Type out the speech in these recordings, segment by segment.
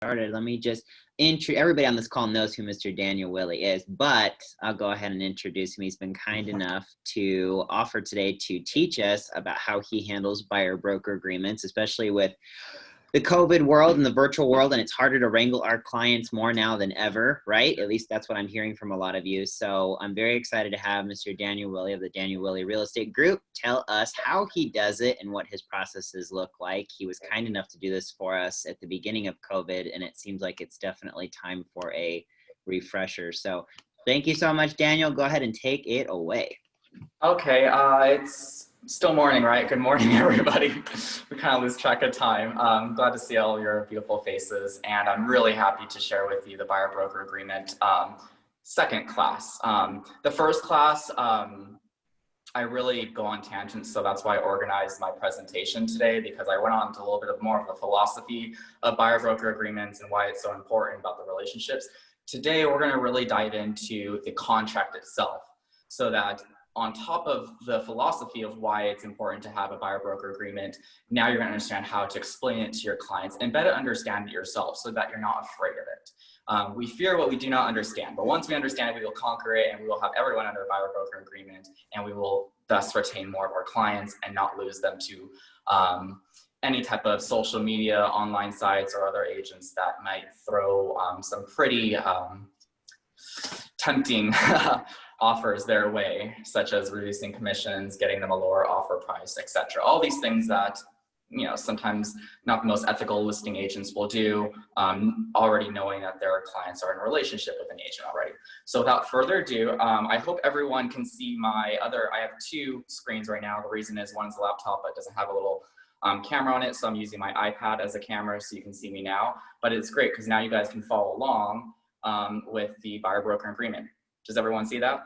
Started, let me just everybody on this call knows who Mr. Daniel Willey is, but I'll go ahead and introduce him. He's been kind enough to offer today to teach us about how he handles buyer broker agreements, especially with the COVID world and the virtual world, and it's harder to wrangle our clients more now than ever, right? At least that's what I'm hearing from a lot of you. So I'm very excited to have Mr. Daniel Willey of the Daniel Willey Real Estate Group tell us how he does it and what his processes look like. He was kind enough to do this for us at the beginning of COVID, and it seems like it's definitely time for a refresher. So thank you so much, Daniel. Go ahead and take it away. Okay, it's still morning, right? Good morning, everybody. We kind of lose track of time. Glad to see all your beautiful faces, and I'm really happy to share with you the buyer broker agreement second class. The first class, I really go on tangents, so that's why I organized my presentation today, because I went on to a little bit of more of the philosophy of buyer broker agreements and why it's so important about the relationships. Today, we're going to really dive into the contract itself, so that on top of the philosophy of why it's important to have a buyer broker agreement, now you're going to understand how to explain it to your clients and better understand it yourself so that you're not afraid of it. We fear what we do not understand, but once we understand it, we will conquer it, and we will have everyone under a buyer broker agreement, and we will thus retain more of our clients and not lose them to any type of social media, online sites, or other agents that might throw some pretty tempting offers their way, such as reducing commissions, getting them a lower offer price, etc. All these things that, you know, sometimes not the most ethical listing agents will do, already knowing that their clients are in a relationship with an agent already. So without further ado, I hope everyone can see I have two screens right now. The reason is one's a laptop, but doesn't have a little camera on it, so I'm using my iPad as a camera so you can see me now. But it's great because now you guys can follow along with the buyer broker agreement. Does everyone see that?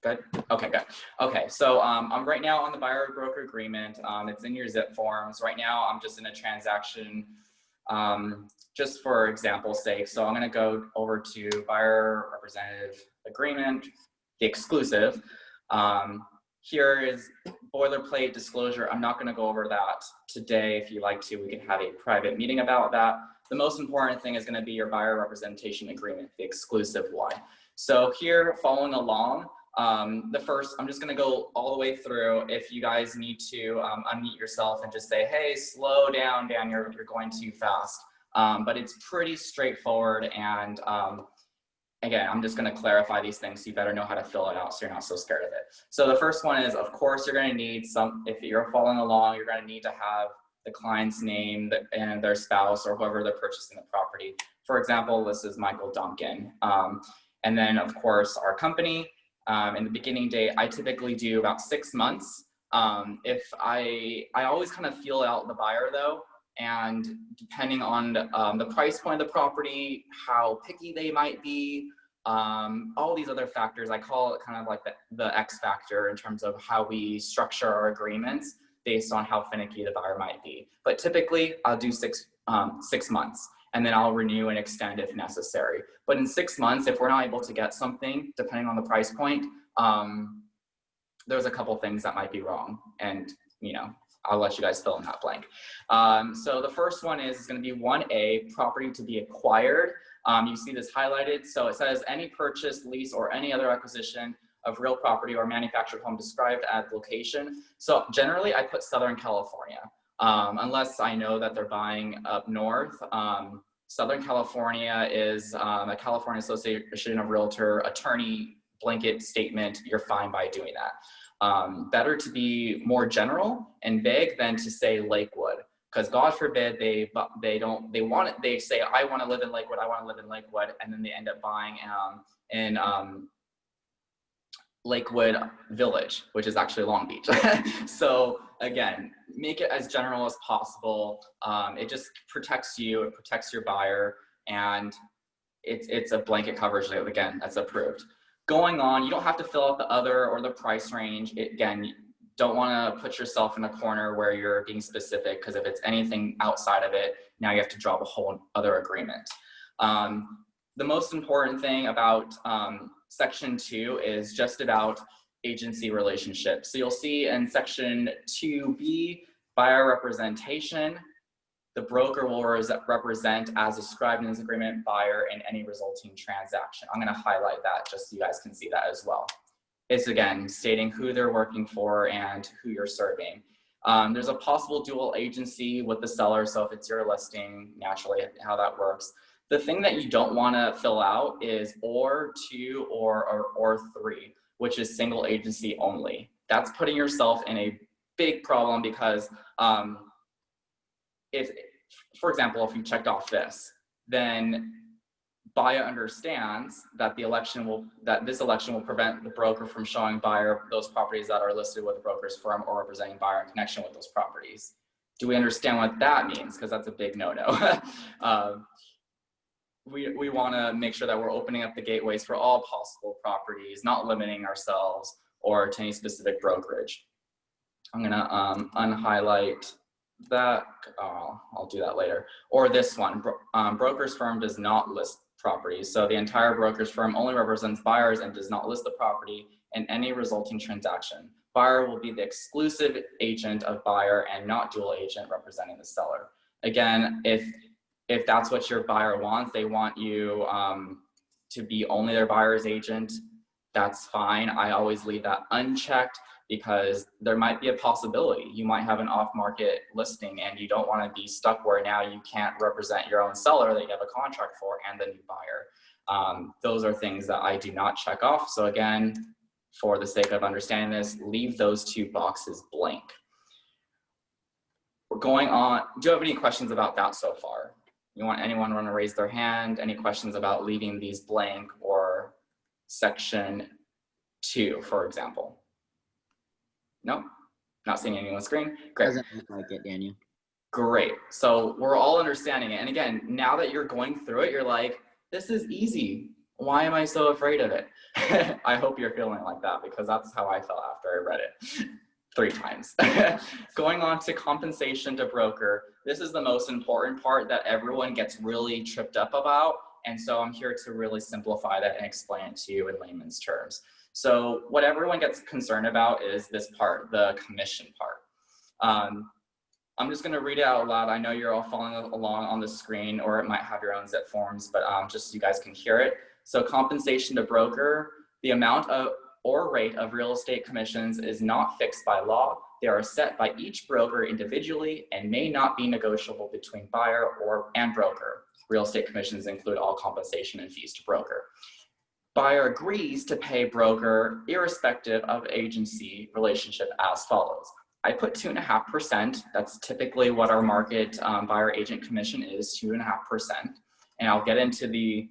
Good? Okay, good. Okay, so I'm right now on the buyer broker agreement. It's in your zip forms. Right now, I'm just in a transaction, just for example's sake. So I'm gonna go over to buyer representative agreement, the exclusive. Here is boilerplate disclosure. I'm not gonna go over that today. If you'd like to, we can have a private meeting about that. The most important thing is gonna be your buyer representation agreement, the exclusive one. So here, following along, I'm just gonna go all the way through. If you guys need to unmute yourself and just say, hey, slow down, Dan, you're going too fast. But it's pretty straightforward, and again, I'm just gonna clarify these things, so you better know how to fill it out so you're not so scared of it. So the first one is, of course, you're gonna need if you're following along, you're gonna need to have the client's name and their spouse or whoever they're purchasing the property. For example, this is Michael Duncan. And then, of course, our company. In the beginning date, I typically do about 6 months. If I always kind of feel out the buyer though, and depending on the price point of the property, how picky they might be, all these other factors, I call it kind of like the X factor in terms of how we structure our agreements based on how finicky the buyer might be. But typically, I'll do 6 months. And then I'll renew and extend if necessary. But in 6 months, if we're not able to get something, depending on the price point, there's a couple things that might be wrong. And, you know, I'll let you guys fill in that blank. So the first one is gonna be 1A, property to be acquired. You see this highlighted. So it says any purchase, lease, or any other acquisition of real property or manufactured home described at location. So generally I put Southern California. Unless I know that they're buying up north. Southern California is a California Association of Realtor attorney blanket statement. You're fine by doing that. Better to be more general and vague than to say Lakewood, because God forbid they say I want to live in Lakewood, I want to live in Lakewood, and then they end up buying in Lakewood Village, which is actually Long Beach. So again, make it as general as possible. It just protects you, it protects your buyer, and it's a blanket coverage that, again, that's approved. Going on, you don't have to fill out the other or the price range. Again, you don't want to put yourself in a corner where you're being specific, because if it's anything outside of it, now you have to drop a whole other agreement. The most important thing about Section 2 is just about agency relationships. So you'll see in Section 2B, buyer representation, The broker will represent as described in this agreement buyer in any resulting transaction. I'm going to highlight that just so you guys can see that as well. It's again stating who they're working for and who you're serving. There's a possible dual agency with the seller. So if it's your listing, naturally how that works. The thing that you don't want to fill out is or 2 or 3, which is single agency only. That's putting yourself in a big problem because if, for example, if you checked off this, then buyer understands that this election will prevent the broker from showing buyer those properties that are listed with the broker's firm or representing buyer in connection with those properties. Do we understand what that means? Because that's a big no-no. We want to make sure that we're opening up the gateways for all possible properties, not limiting ourselves or to any specific brokerage. I'm going to unhighlight that. I'll do that later. Or this one, broker's firm does not list properties. So the entire broker's firm only represents buyers and does not list the property in any resulting transaction. Buyer will be the exclusive agent of buyer and not dual agent representing the seller. Again, if that's what your buyer wants, they want you to be only their buyer's agent, that's fine. I always leave that unchecked because there might be a possibility. You might have an off-market listing and you don't want to be stuck where now you can't represent your own seller that you have a contract for and the new buyer. Those are things that I do not check off. So again, for the sake of understanding this, leave those 2 boxes blank. We're going on. Do you have any questions about that so far? Anyone want to raise their hand? Any questions about leaving these blank or section 2, for example? No, not seeing anyone on the screen. Great. Doesn't look like it, Daniel. Great. So we're all understanding it. And again, now that you're going through it, you're like, this is easy. Why am I so afraid of it? I hope you're feeling like that because that's how I felt after I read it 3 times. Going on to compensation to broker. This is the most important part that everyone gets really tripped up about. And so I'm here to really simplify that and explain it to you in layman's terms. So what everyone gets concerned about is this part, the commission part. I'm just going to read it out loud. I know you're all following along on the screen, or it might have your own zip forms, but just so you guys can hear it. So compensation to broker, the amount of or rate of real estate commissions is not fixed by law. They are set by each broker individually and may not be negotiable between buyer and broker. Real estate commissions include all compensation and fees to broker. Buyer agrees to pay broker irrespective of agency relationship as follows. I put 2.5%. That's typically what our market buyer agent commission is, 2.5%. And I'll get into the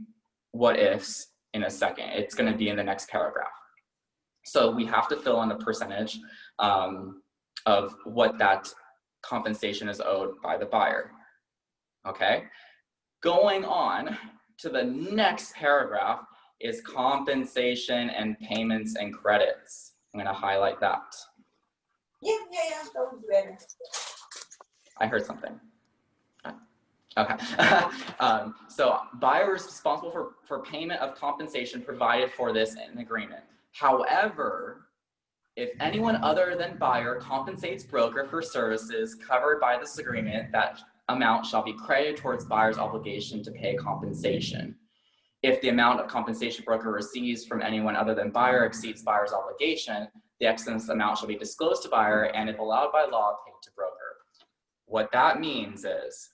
what ifs in a second. It's going to be in the next paragraph. So we have to fill in a percentage of what that compensation is owed by the buyer. Okay. Going on to the next paragraph is compensation and payments and credits. I'm going to highlight that. Yeah, that was better. I heard something. Okay. So buyer is responsible for payment of compensation provided for this in agreement. However, if anyone other than buyer compensates broker for services covered by this agreement, that amount shall be credited towards buyer's obligation to pay compensation. If the amount of compensation broker receives from anyone other than buyer exceeds buyer's obligation, the excess amount shall be disclosed to buyer and, if allowed by law, paid to broker. What that means is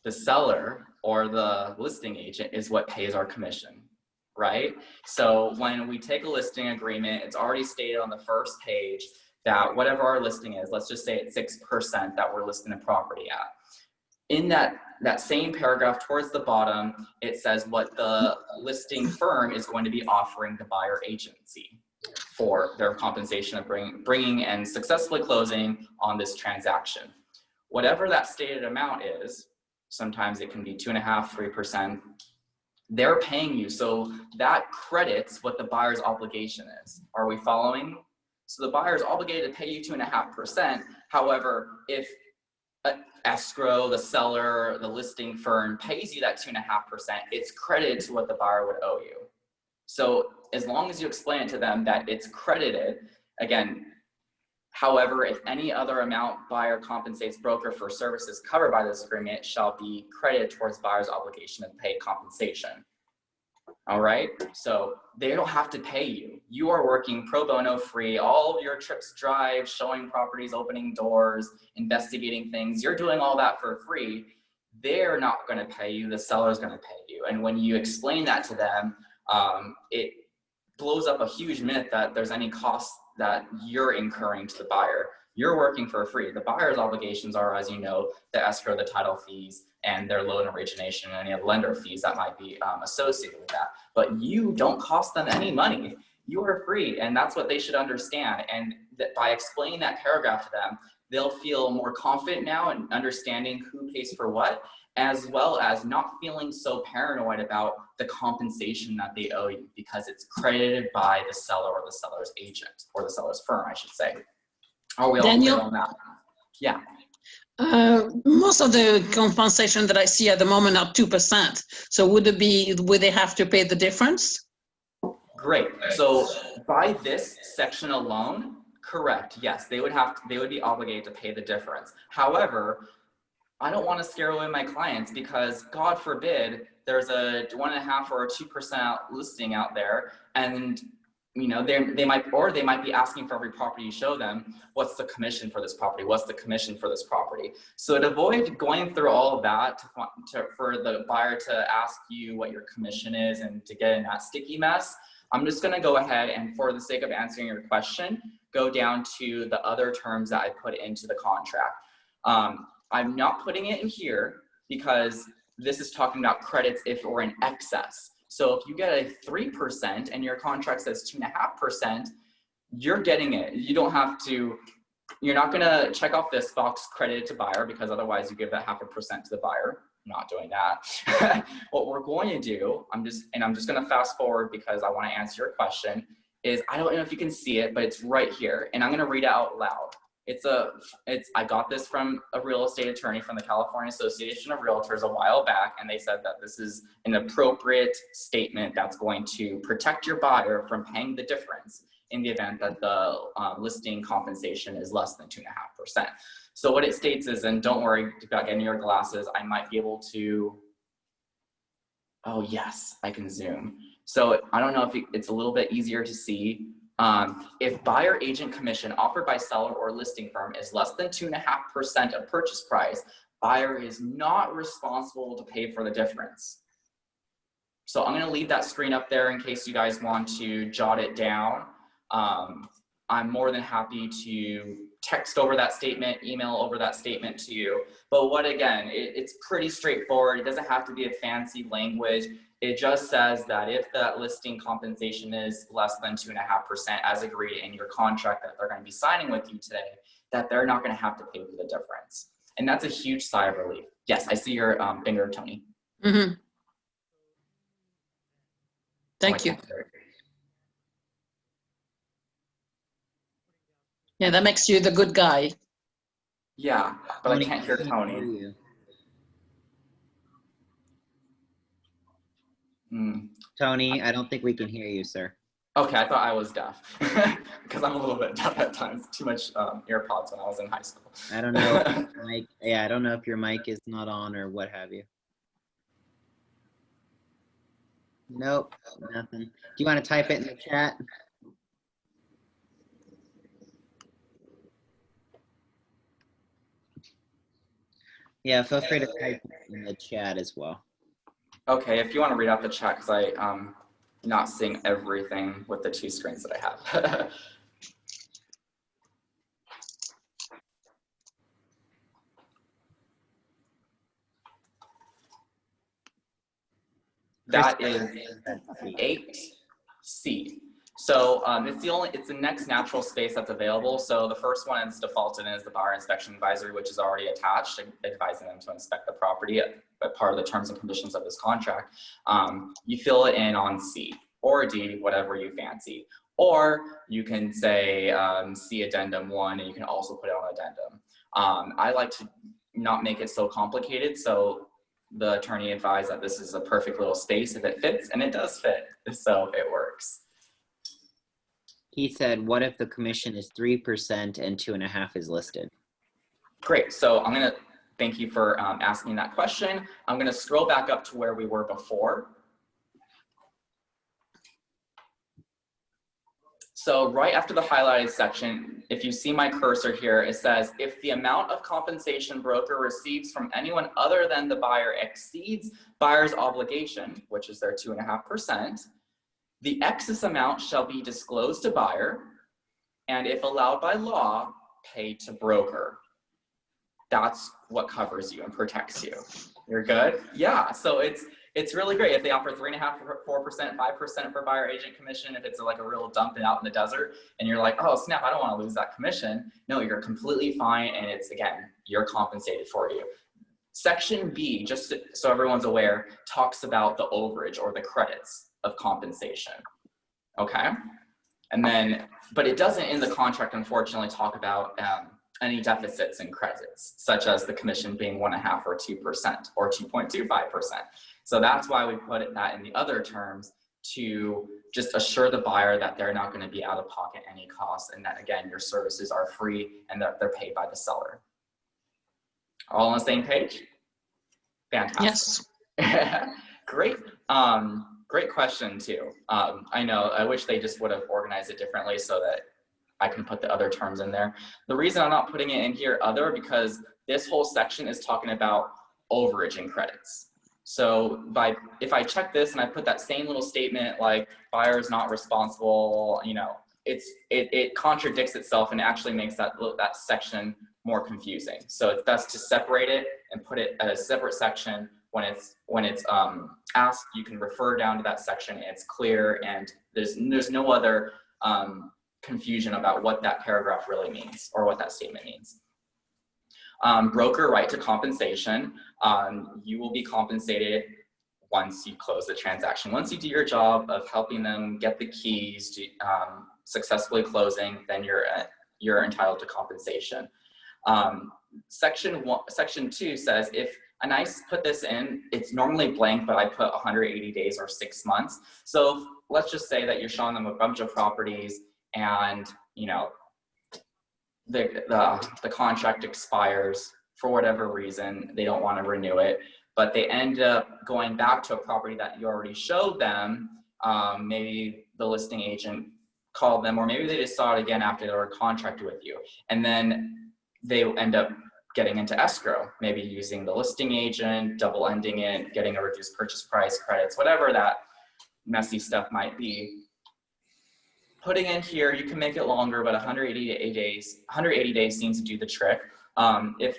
the seller or the listing agent is what pays our commission, right? So when we take a listing agreement, it's already stated on the first page that whatever our listing is, let's just say it's 6% that we're listing a property at. In that same paragraph towards the bottom, it says what the listing firm is going to be offering the buyer agency for their compensation of bringing and successfully closing on this transaction. Whatever that stated amount is, sometimes it can be 2.5%, 3%, they're paying you. So that credits what the buyer's obligation is. Are we following? So the buyer is obligated to pay you 2.5%. However, if escrow, the seller, the listing firm pays you that 2.5%, it's credited to what the buyer would owe you. So as long as you explain it to them that it's credited, again, However, if any other amount buyer compensates broker for services covered by this agreement shall be credited towards buyer's obligation to pay compensation. All right, so they don't have to pay you. You are working pro bono free, all of your trips, drives, showing properties, opening doors, investigating things. You're doing all that for free. They're not going to pay you, the seller's going to pay you. And when you explain that to them, it blows up a huge myth that there's any cost that you're incurring to the buyer. You're working for free. The buyer's obligations are, as you know, the escrow, the title fees, and their loan origination and any of the lender fees that might be associated with that. But you don't cost them any money. You are free, and that's what they should understand. And that by explaining that paragraph to them, they'll feel more confident now in understanding who pays for what, as well as not feeling so paranoid about the compensation that they owe you because it's credited by the seller or the seller's agent, or the seller's firm, I should say. Are we all clear on that? Yeah. Most of the compensation that I see at the moment are 2%. So would they have to pay the difference? Great. So by this section alone, correct. Yes, they would be obligated to pay the difference. However, I don't want to scare away my clients because God forbid there's a 1.5 or a 2% listing out there, and you know, they might be asking for every property you show them, what's the commission for this property? What's the commission for this property? So to avoid going through all of that, for the buyer to ask you what your commission is and to get in that sticky mess, I'm just going to go ahead and, for the sake of answering your question, go down to the other terms that I put into the contract. I'm not putting it in here because this is talking about credits if we're in excess. So if you get a 3% and your contract says 2.5%, you're getting it. You don't have to, you're not gonna check off this box credited to buyer because otherwise you give that 0.5% to the buyer. I'm not doing that. What we're going to do, I'm just gonna fast forward because I wanna answer your question, is I don't know if you can see it, but it's right here. And I'm gonna read it out loud. I got this from a real estate attorney from the California Association of Realtors a while back, and they said that this is an appropriate statement that's going to protect your buyer from paying the difference in the event that the listing compensation is less than 2.5%. So what it states is, and don't worry about getting your glasses, I might be able to, oh yes, I can zoom. So I don't know if it's a little bit easier to see. If buyer agent commission offered by seller or listing firm is less than 2.5% of purchase price, buyer is not responsible to pay for the difference. So I'm going to leave that screen up there in case you guys want to jot it down. I'm more than happy to text over that statement, email over that statement to you. But it's pretty straightforward. It doesn't have to be a fancy language. It just says that if that listing compensation is less than 2.5% as agreed in your contract that they're going to be signing with you today, that they're not going to have to pay for the difference. And that's a huge sigh of relief. Yes, I see your finger, Tony. Mm-hmm. Thank you. Yeah, that makes you the good guy. Yeah, but I can't hear Tony. Tony, I don't think we can hear you, sir. Okay, I thought I was deaf because I'm a little bit deaf at times. Too much earpods when I was in high school. I don't know. I don't know if your mic is not on or what have you. Nope, nothing. Do you want to type it in the chat? Yeah, feel free to type it in the chat as well. Okay, if you want to read out the chat, because I'm not seeing everything with the two screens that I have. That is 8C. So it's the next natural space that's available. So the first one is defaulted in is the buyer inspection advisory, which is already attached, advising them to inspect the property at part of the terms and conditions of this contract. You fill it in on C or D, whatever you fancy. Or you can say C addendum 1, and you can also put it on addendum. I like to not make it so complicated, so the attorney advised that this is a perfect little space if it fits, and it does fit, so it works. He said, what if the commission is 3% and 2.5% is listed? Great. So I'm going to thank you for asking that question. I'm going to scroll back up to where we were before. So right after the highlighted section, if you see my cursor here, it says, if the amount of compensation broker receives from anyone other than the buyer exceeds buyer's obligation, which is their 2.5%, the excess amount shall be disclosed to buyer, and if allowed by law, paid to broker. That's what covers you and protects you. You're good? Yeah, so it's really great if they offer 3.5%, 4%, 5% for buyer agent commission. If it's like a real dump out in the desert and you're like, oh snap, I don't want to lose that commission. No, you're completely fine. And it's, again, you're compensated for you. Section B, just so everyone's aware, talks about the overage or the credits of compensation. Okay. And then, but it doesn't in the contract, unfortunately, talk about any deficits and credits, such as the commission being 1.5% or 2% or 2.25%. So that's why we put that in the other terms, to just assure the buyer that they're not going to be out of pocket any costs, and that, again, your services are free and that they're paid by the seller. All on the same page? Fantastic. Yes. Great. Great question too. I know, I wish they just would have organized it differently so that I can put the other terms in there. The reason I'm not putting it in here because this whole section is talking about overage and credits. So if I check this and I put that same little statement like buyer is not responsible, you know, it contradicts itself and actually makes that section more confusing. So it's best to separate it and put it at a separate section. When it's asked, you can refer down to that section and it's clear, and there's no other confusion about what that paragraph really means or what that statement means. Broker right to compensation. You will be compensated once you close the transaction. Once you do your job of helping them get the keys to successfully closing, then you're entitled to compensation. Section 2 says, and I put this in, it's normally blank, but I put 180 days or 6 months. So let's just say that you're showing them a bunch of properties and, you know, the contract expires for whatever reason, they don't want to renew it, but they end up going back to a property that you already showed them. Maybe the listing agent called them, or maybe they just saw it again after they were contracted with you. And then they end up getting into escrow, maybe using the listing agent, double ending it, getting a reduced purchase price, credits, whatever that messy stuff might be. Putting in here, you can make it longer, but 180 days seems to do the trick.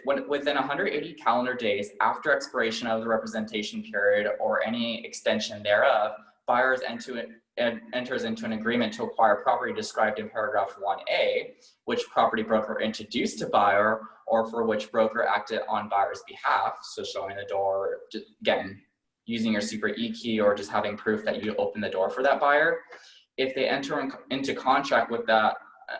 Within 180 calendar days after expiration of the representation period or any extension thereof, buyers enters into an agreement to acquire property described in paragraph 1A, which property broker introduced to buyer or for which broker acted on buyer's behalf. So showing the door, again, using your secret e-key or just having proof that you opened the door for that buyer. If they enter into contract with that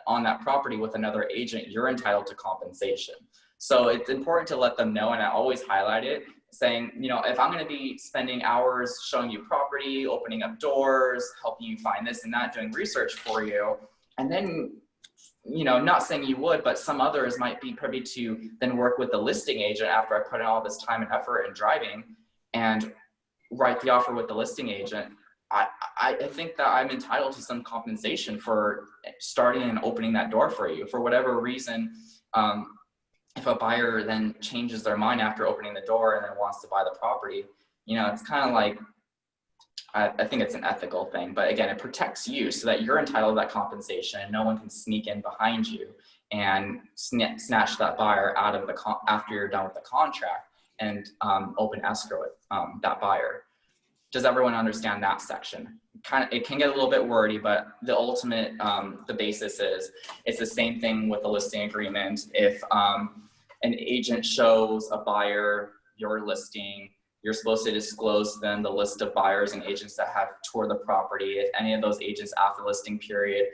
on that property with another agent, you're entitled to compensation. So it's important to let them know, and I always highlight it, saying, you know, if I'm going to be spending hours showing you property, opening up doors, helping you find this and that, doing research for you, and then, you know, not saying you would, but some others might be privy to then work with the listing agent after I put in all this time and effort and driving and write the offer with the listing agent. I think that I'm entitled to some compensation for starting and opening that door for you. For whatever reason, if a buyer then changes their mind after opening the door and then wants to buy the property, you know, it's kind of like, I think it's an ethical thing, but again, it protects you so that you're entitled to that compensation and no one can sneak in behind you and snatch that buyer out of after you're done with the contract and open escrow with that buyer. Does everyone understand that section? It can get a little bit wordy, but the ultimate, the basis is, it's the same thing with the listing agreement. If an agent shows a buyer your listing, you're supposed to disclose to them the list of buyers and agents that have toured the property. If any of those agents after the listing period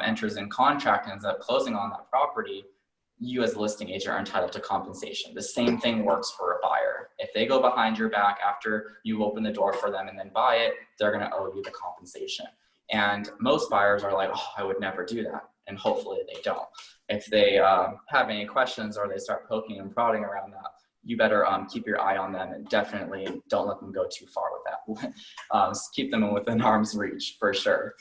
enters in contract and ends up closing on that property, you as a listing agent are entitled to compensation. The same thing works for a buyer. If they go behind your back after you open the door for them and then buy it, they're going to owe you the compensation. And most buyers are like, oh, I would never do that. And hopefully they don't. If they have any questions or they start poking and prodding around that, you better keep your eye on them and definitely don't let them go too far with that. Keep them within arm's reach for sure.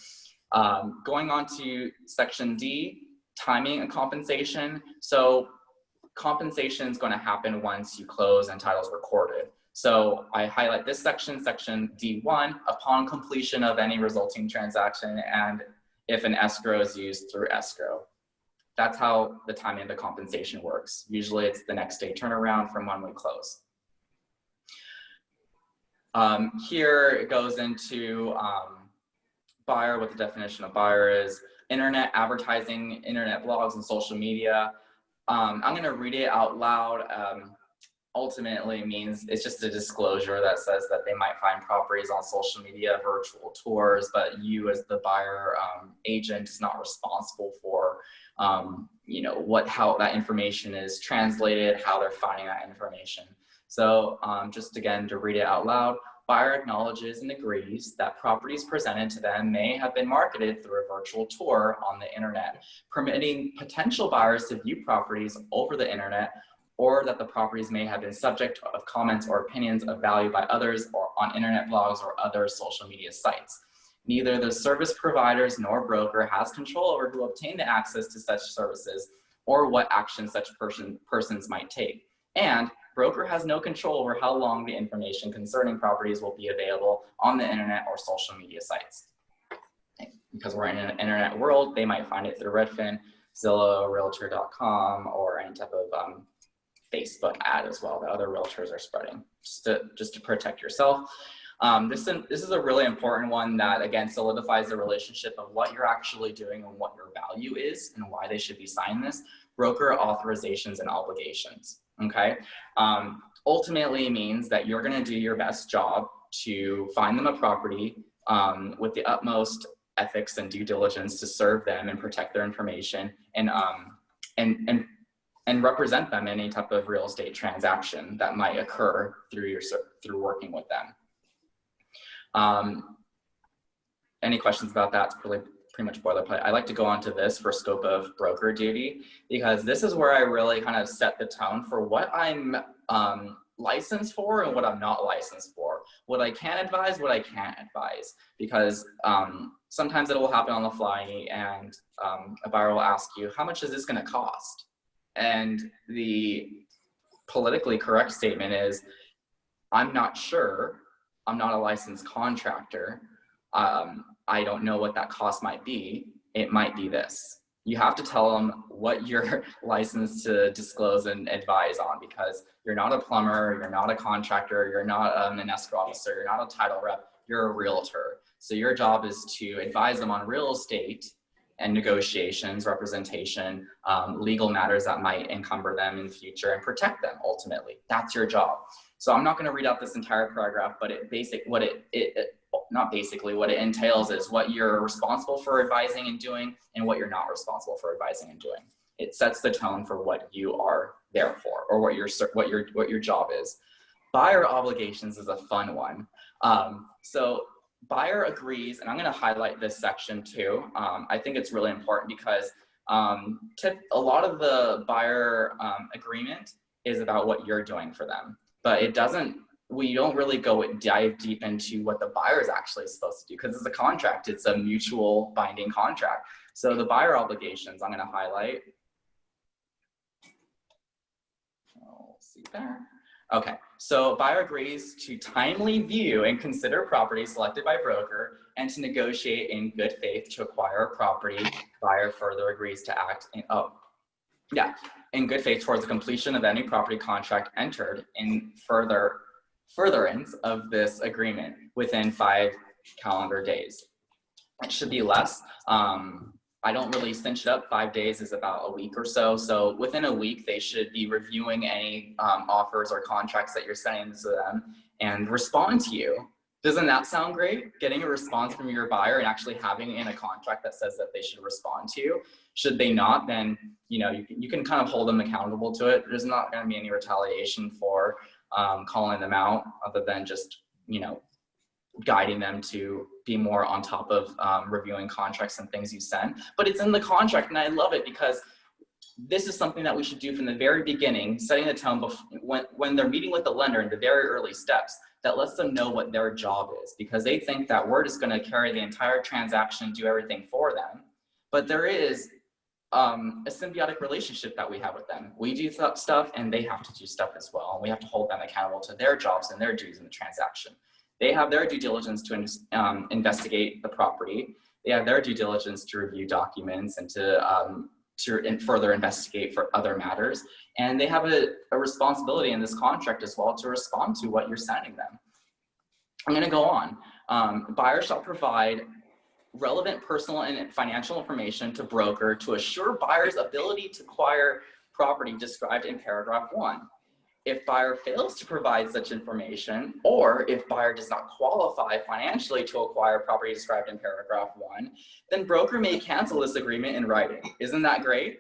Going on to section D, timing and compensation. So compensation is going to happen once you close and title's recorded. So I highlight this section, section D1, upon completion of any resulting transaction and if an escrow is used through escrow. That's how the timing of the compensation works. Usually it's the next day turnaround from when we close. Here it goes into buyer, what the definition of buyer is, internet advertising, internet blogs, and social media. I'm going to read it out loud. Ultimately means it's just a disclosure that says that they might find properties on social media, virtual tours, but you as the buyer agent is not responsible for you know, how that information is translated, how they're finding that information. So just again, to read it out loud, buyer acknowledges and agrees that properties presented to them may have been marketed through a virtual tour on the internet, permitting potential buyers to view properties over the internet, or that the properties may have been subject of comments or opinions of value by others or on internet blogs or other social media sites. Neither the service providers nor broker has control over who obtained the access to such services or what action such persons might take. And broker has no control over how long the information concerning properties will be available on the internet or social media sites. Because we're in an internet world, they might find it through Redfin, Zillow, Realtor.com, or any type of Facebook ad as well that other realtors are spreading, just to protect yourself. This is a really important one that, again, solidifies the relationship of what you're actually doing and what your value is and why they should be signing this. Broker authorizations and obligations, okay? Ultimately means that you're gonna do your best job to find them a property with the utmost ethics and due diligence to serve them and protect their information and represent them in any type of real estate transaction that might occur through working with them. Any questions about that? It's pretty much boilerplate. I like to go on to this for scope of broker duty, because this is where I really kind of set the tone for what I'm licensed for and what I'm not licensed for, what I can advise, what I can't advise, because sometimes it will happen on the fly and a buyer will ask you, how much is this going to cost? And the politically correct statement is, I'm not sure. I'm not a licensed contractor. I don't know what that cost might be. It might be this. You have to tell them what you're licensed to disclose and advise on, because you're not a plumber, you're not a contractor, you're not an escrow officer, you're not a title rep, you're a realtor. So your job is to advise them on real estate and negotiations, representation, legal matters that might encumber them in the future, and protect them ultimately. That's your job. So I'm not going to read out this entire paragraph, but what it entails is what you're responsible for advising and doing and what you're not responsible for advising and doing. It sets the tone for what you are there for, or what your job is. Buyer obligations is a fun one. So buyer agrees, and I'm going to highlight this section too. I think it's really important because a lot of the buyer agreement is about what you're doing for them, but we don't really dive deep into what the buyer is actually supposed to do, because it's a contract. It's a mutual binding contract. So the buyer obligations I'm going to highlight. See there. Okay, so buyer agrees to timely view and consider property selected by broker and to negotiate in good faith to acquire a property. Buyer further agrees to act in good faith towards the completion of any property contract entered in furtherance of this agreement within 5 calendar days. It should be less. I don't really cinch it up. 5 days is about a week or so. So within a week, they should be reviewing any offers or contracts that you're sending to them and respond to you. Doesn't that sound great? Getting a response from your buyer and actually having in a contract that says that they should respond to you. Should they not, then you can kind of hold them accountable to it. There's not going to be any retaliation for calling them out, other than just guiding them to be more on top of reviewing contracts and things you send. But it's in the contract, and I love it because this is something that we should do from the very beginning, setting the tone when they're meeting with the lender in the very early steps, that lets them know what their job is, because they think that we're just going to carry the entire transaction and do everything for them. But there is a symbiotic relationship that we have with them. We do stuff and they have to do stuff as well. And we have to hold them accountable to their jobs and their duties in the transaction. They have their due diligence to investigate the property. They have their due diligence to review documents and to further investigate for other matters. And they have a responsibility in this contract as well to respond to what you're sending them. I'm going to go on. Buyer shall provide relevant personal and financial information to broker to assure buyer's ability to acquire property described in paragraph 1. If buyer fails to provide such information, or if buyer does not qualify financially to acquire property described in paragraph 1, then broker may cancel this agreement in writing. Isn't that great?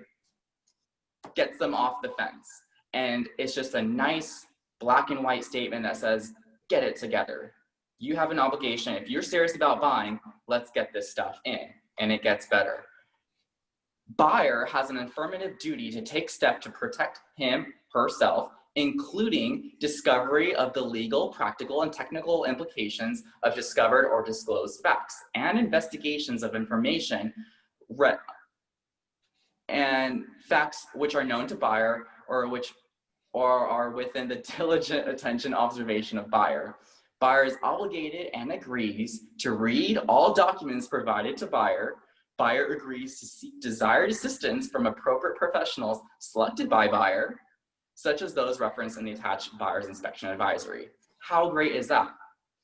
Gets them off the fence. And it's just a nice black and white statement that says, get it together. You have an obligation. If you're serious about buying, let's get this stuff in, and it gets better. Buyer has an affirmative duty to take steps to protect him, herself, including discovery of the legal, practical, and technical implications of discovered or disclosed facts, and investigations of information and facts which are known to buyer or are within the diligent attention observation of buyer. Buyer is obligated and agrees to read all documents provided to buyer. Buyer agrees to seek desired assistance from appropriate professionals selected by buyer, such as those referenced in the attached buyer's inspection advisory. How great is that?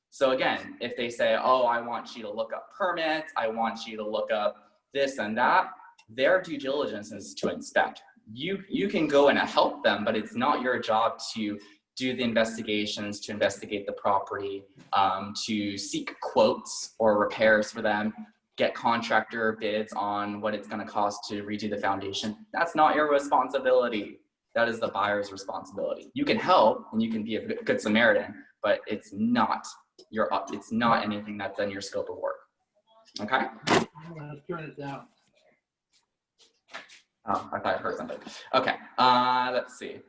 So again, if they say, oh, I want you to look up permits, I want you to look up this and that, their due diligence is to inspect. You can go and help them, but it's not your job to do the investigations, to investigate the property, to seek quotes or repairs for them, get contractor bids on what it's gonna cost to redo the foundation. That's not your responsibility. That is the buyer's responsibility. You can help and you can be a good Samaritan, but it's not anything that's in your scope of work. Okay? I'm gonna turn it down. Oh, I thought I heard something. Okay, let's see.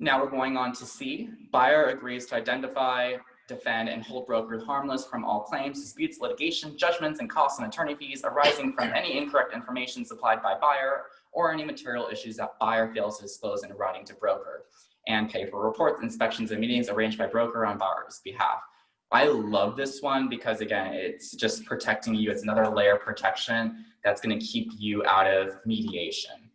Now we're going on to C. Buyer agrees to identify, defend, and hold broker harmless from all claims, disputes, litigation, judgments, and costs and attorney fees arising from any incorrect information supplied by buyer or any material issues that buyer fails to disclose in writing to broker, and pay for reports, inspections, and meetings arranged by broker on buyer's behalf. I love this one because, again, it's just protecting you. It's another layer of protection that's going to keep you out of mediation.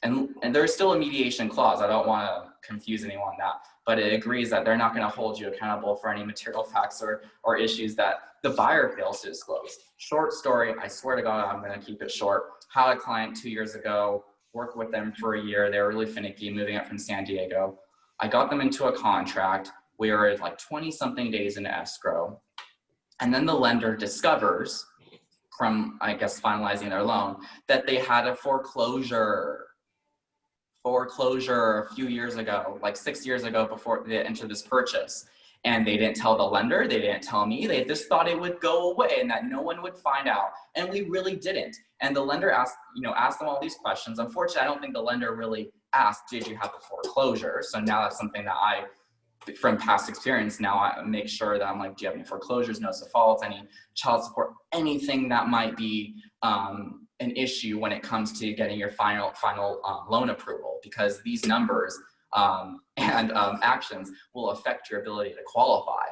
And there's still a mediation clause. I don't want to confuse anyone on that, but it agrees that they're not going to hold you accountable for any material facts or issues that the buyer fails to disclose. Short story, I swear to God, I'm going to keep it short. Had a client 2 years ago, worked with them for a year. They were really finicky, moving up from San Diego. I got them into a contract. We were like 20 something days into escrow. And then the lender discovers from, I guess, finalizing their loan that they had a foreclosure a few years ago, like 6 years ago before they entered this purchase. And they didn't tell the lender, they didn't tell me, they just thought it would go away and that no one would find out. And we really didn't. And the lender asked them all these questions. Unfortunately, I don't think the lender really asked, did you have the foreclosure? So now that's something that from past experience, now I make sure that I'm like, do you have any foreclosures, no defaults, any child support, anything that might be an issue when it comes to getting your final loan approval, because these numbers and actions will affect your ability to qualify.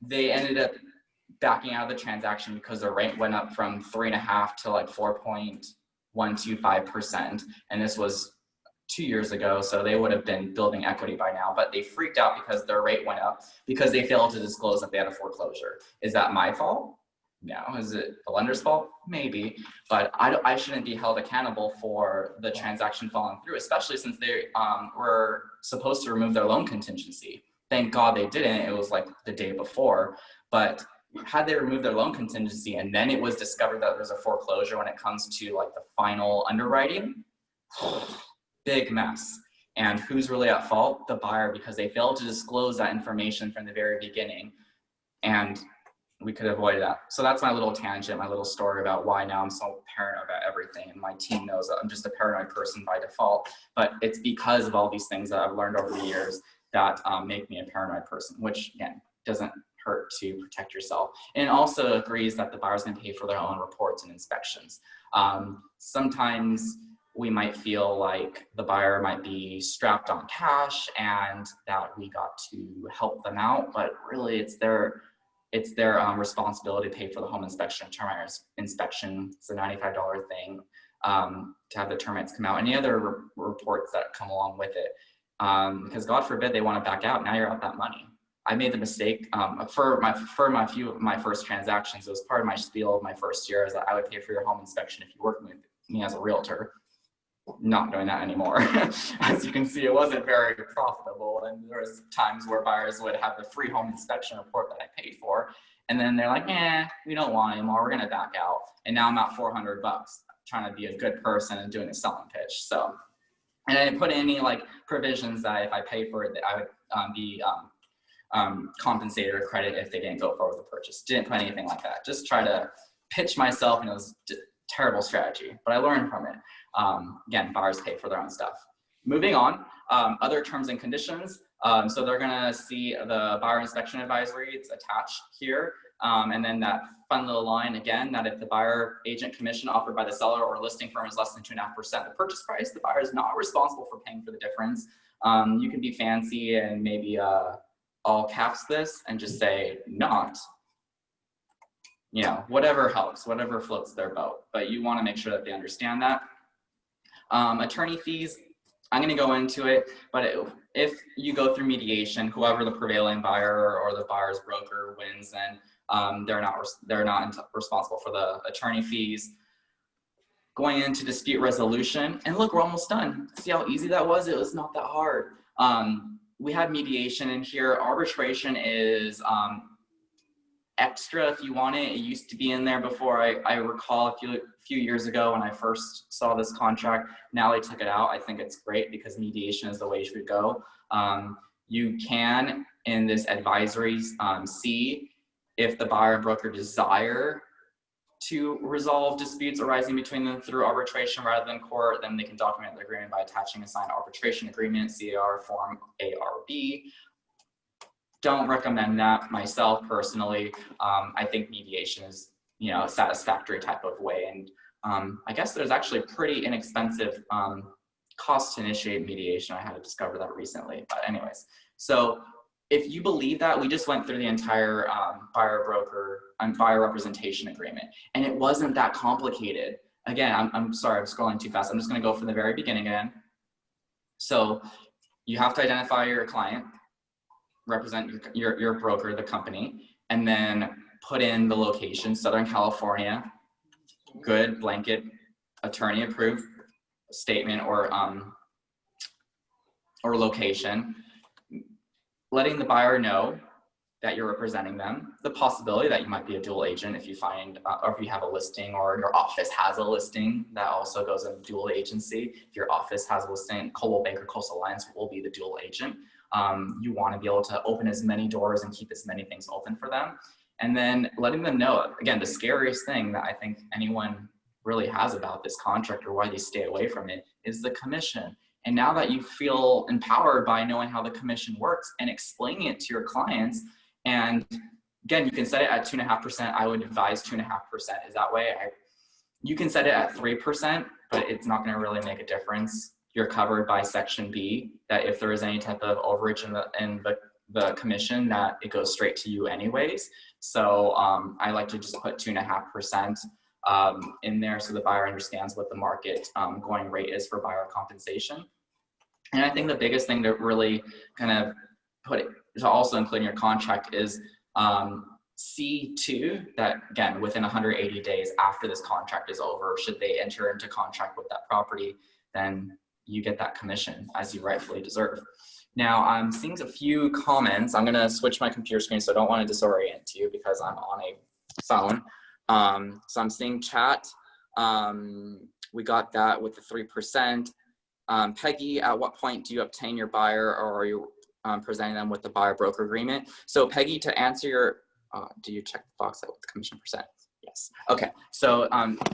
They ended up backing out of the transaction because the rate went up from 3.5 to like 4.125%. And this was 2 years ago, so they would have been building equity by now, but they freaked out because their rate went up because they failed to disclose that they had a foreclosure. Is that my fault? No. Is it the lender's fault? Maybe, but I shouldn't be held accountable for the transaction falling through, especially since they were supposed to remove their loan contingency. Thank God they didn't. It was like the day before, but had they removed their loan contingency and then it was discovered that there's a foreclosure when it comes to like the final underwriting, big mess. And who's really at fault? The buyer, because they failed to disclose that information from the very beginning. And we could avoid that. So that's my little tangent, my little story about why now I'm so paranoid about everything. And my team knows that I'm just a paranoid person by default, but it's because of all these things that I've learned over the years that make me a paranoid person, which again, doesn't hurt to protect yourself. And it also agrees that the buyer's gonna pay for their own reports and inspections. Sometimes we might feel like the buyer might be strapped on cash and that we got to help them out, but really it's their responsibility to pay for the home inspection, termite inspection. It's a $95 thing to have the termites come out. Any other reports that come along with it, because God forbid they want to back out. Now you're out that money. I made the mistake for my first transactions. It was part of my spiel of my first year is that I would pay for your home inspection if you worked with me as a realtor. Not doing that anymore. As you can see, it wasn't very profitable, and there was times where buyers would have the free home inspection report that I paid for, and then they're like, we don't want anymore, we're gonna back out. And now I'm at $400 trying to be a good person and doing a selling pitch. So, and I didn't put any like provisions that if I paid for it that I would be compensated or credit if they didn't go forward with the purchase. Didn't put anything like that. Just try to pitch myself, and it was terrible strategy, but I learned from it. Again, buyers pay for their own stuff. Moving on, other terms and conditions. So they're gonna see the buyer inspection advisory, it's attached here. And then that fun little line again, that if the buyer agent commission offered by the seller or listing firm is less than 2.5% of the purchase price, the buyer is not responsible for paying for the difference. You can be fancy and maybe all caps this and just say not. You know, whatever helps, whatever floats their boat, but you want to make sure that they understand that. Attorney fees, I'm going to go into it, but if you go through mediation, whoever the prevailing buyer or the buyer's broker wins, then they're not responsible for the attorney fees. Going into dispute resolution, and look, we're almost done. See how easy that was? It was not that hard. We had mediation in here. Arbitration is extra if you want it. It used to be in there before. I recall a few years ago when I first saw this contract. Now they took it out. I think it's great because mediation is the way you should go. You can, in this advisory, see if the buyer and broker desire to resolve disputes arising between them through arbitration rather than court. Then they can document the agreement by attaching a signed arbitration agreement, CAR form ARB. Don't recommend that myself personally. I think mediation is, you know, a satisfactory type of way. And I guess there's actually pretty inexpensive cost to initiate mediation. I had to discover that recently, but anyways. So if you believe that, we just went through the entire buyer broker and buyer representation agreement, and it wasn't that complicated. Again, I'm sorry, I'm scrolling too fast. I'm just gonna go from the very beginning again. So you have to identify your client, represent your broker, the company, and then put in the location, Southern California, good blanket attorney approved statement or location, letting the buyer know that you're representing them, the possibility that you might be a dual agent if you find, or if you have a listing or your office has a listing, that also goes in dual agency. If your office has a listing, Coldwell Banker Coastal Alliance will be the dual agent. You want to be able to open as many doors and keep as many things open for them. And then letting them know, again, the scariest thing that I think anyone really has about this contract or why they stay away from it is the commission. And now that you feel empowered by knowing how the commission works and explaining it to your clients, and again, you can set it at 2.5%. I would advise 2.5% is that way. You can set it at 3%, but it's not going to really make a difference. You're covered by Section B, that if there is any type of overage in the commission, that it goes straight to you anyways. So I like to just put 2.5% in there so the buyer understands what the market going rate is for buyer compensation. And I think the biggest thing to really kind of put it, to also include in your contract is C2, that again, within 180 days after this contract is over, should they enter into contract with that property, then you get that commission as you rightfully deserve. Now I'm seeing a few comments. I'm gonna switch my computer screen, so I don't want to disorient you because I'm on a phone. So I'm seeing chat. We got that with the 3%. Peggy, at what point do you obtain your buyer, or are you presenting them with the buyer broker agreement? So Peggy, to answer your, do you check the box out with the commission percent? Yes. Okay. So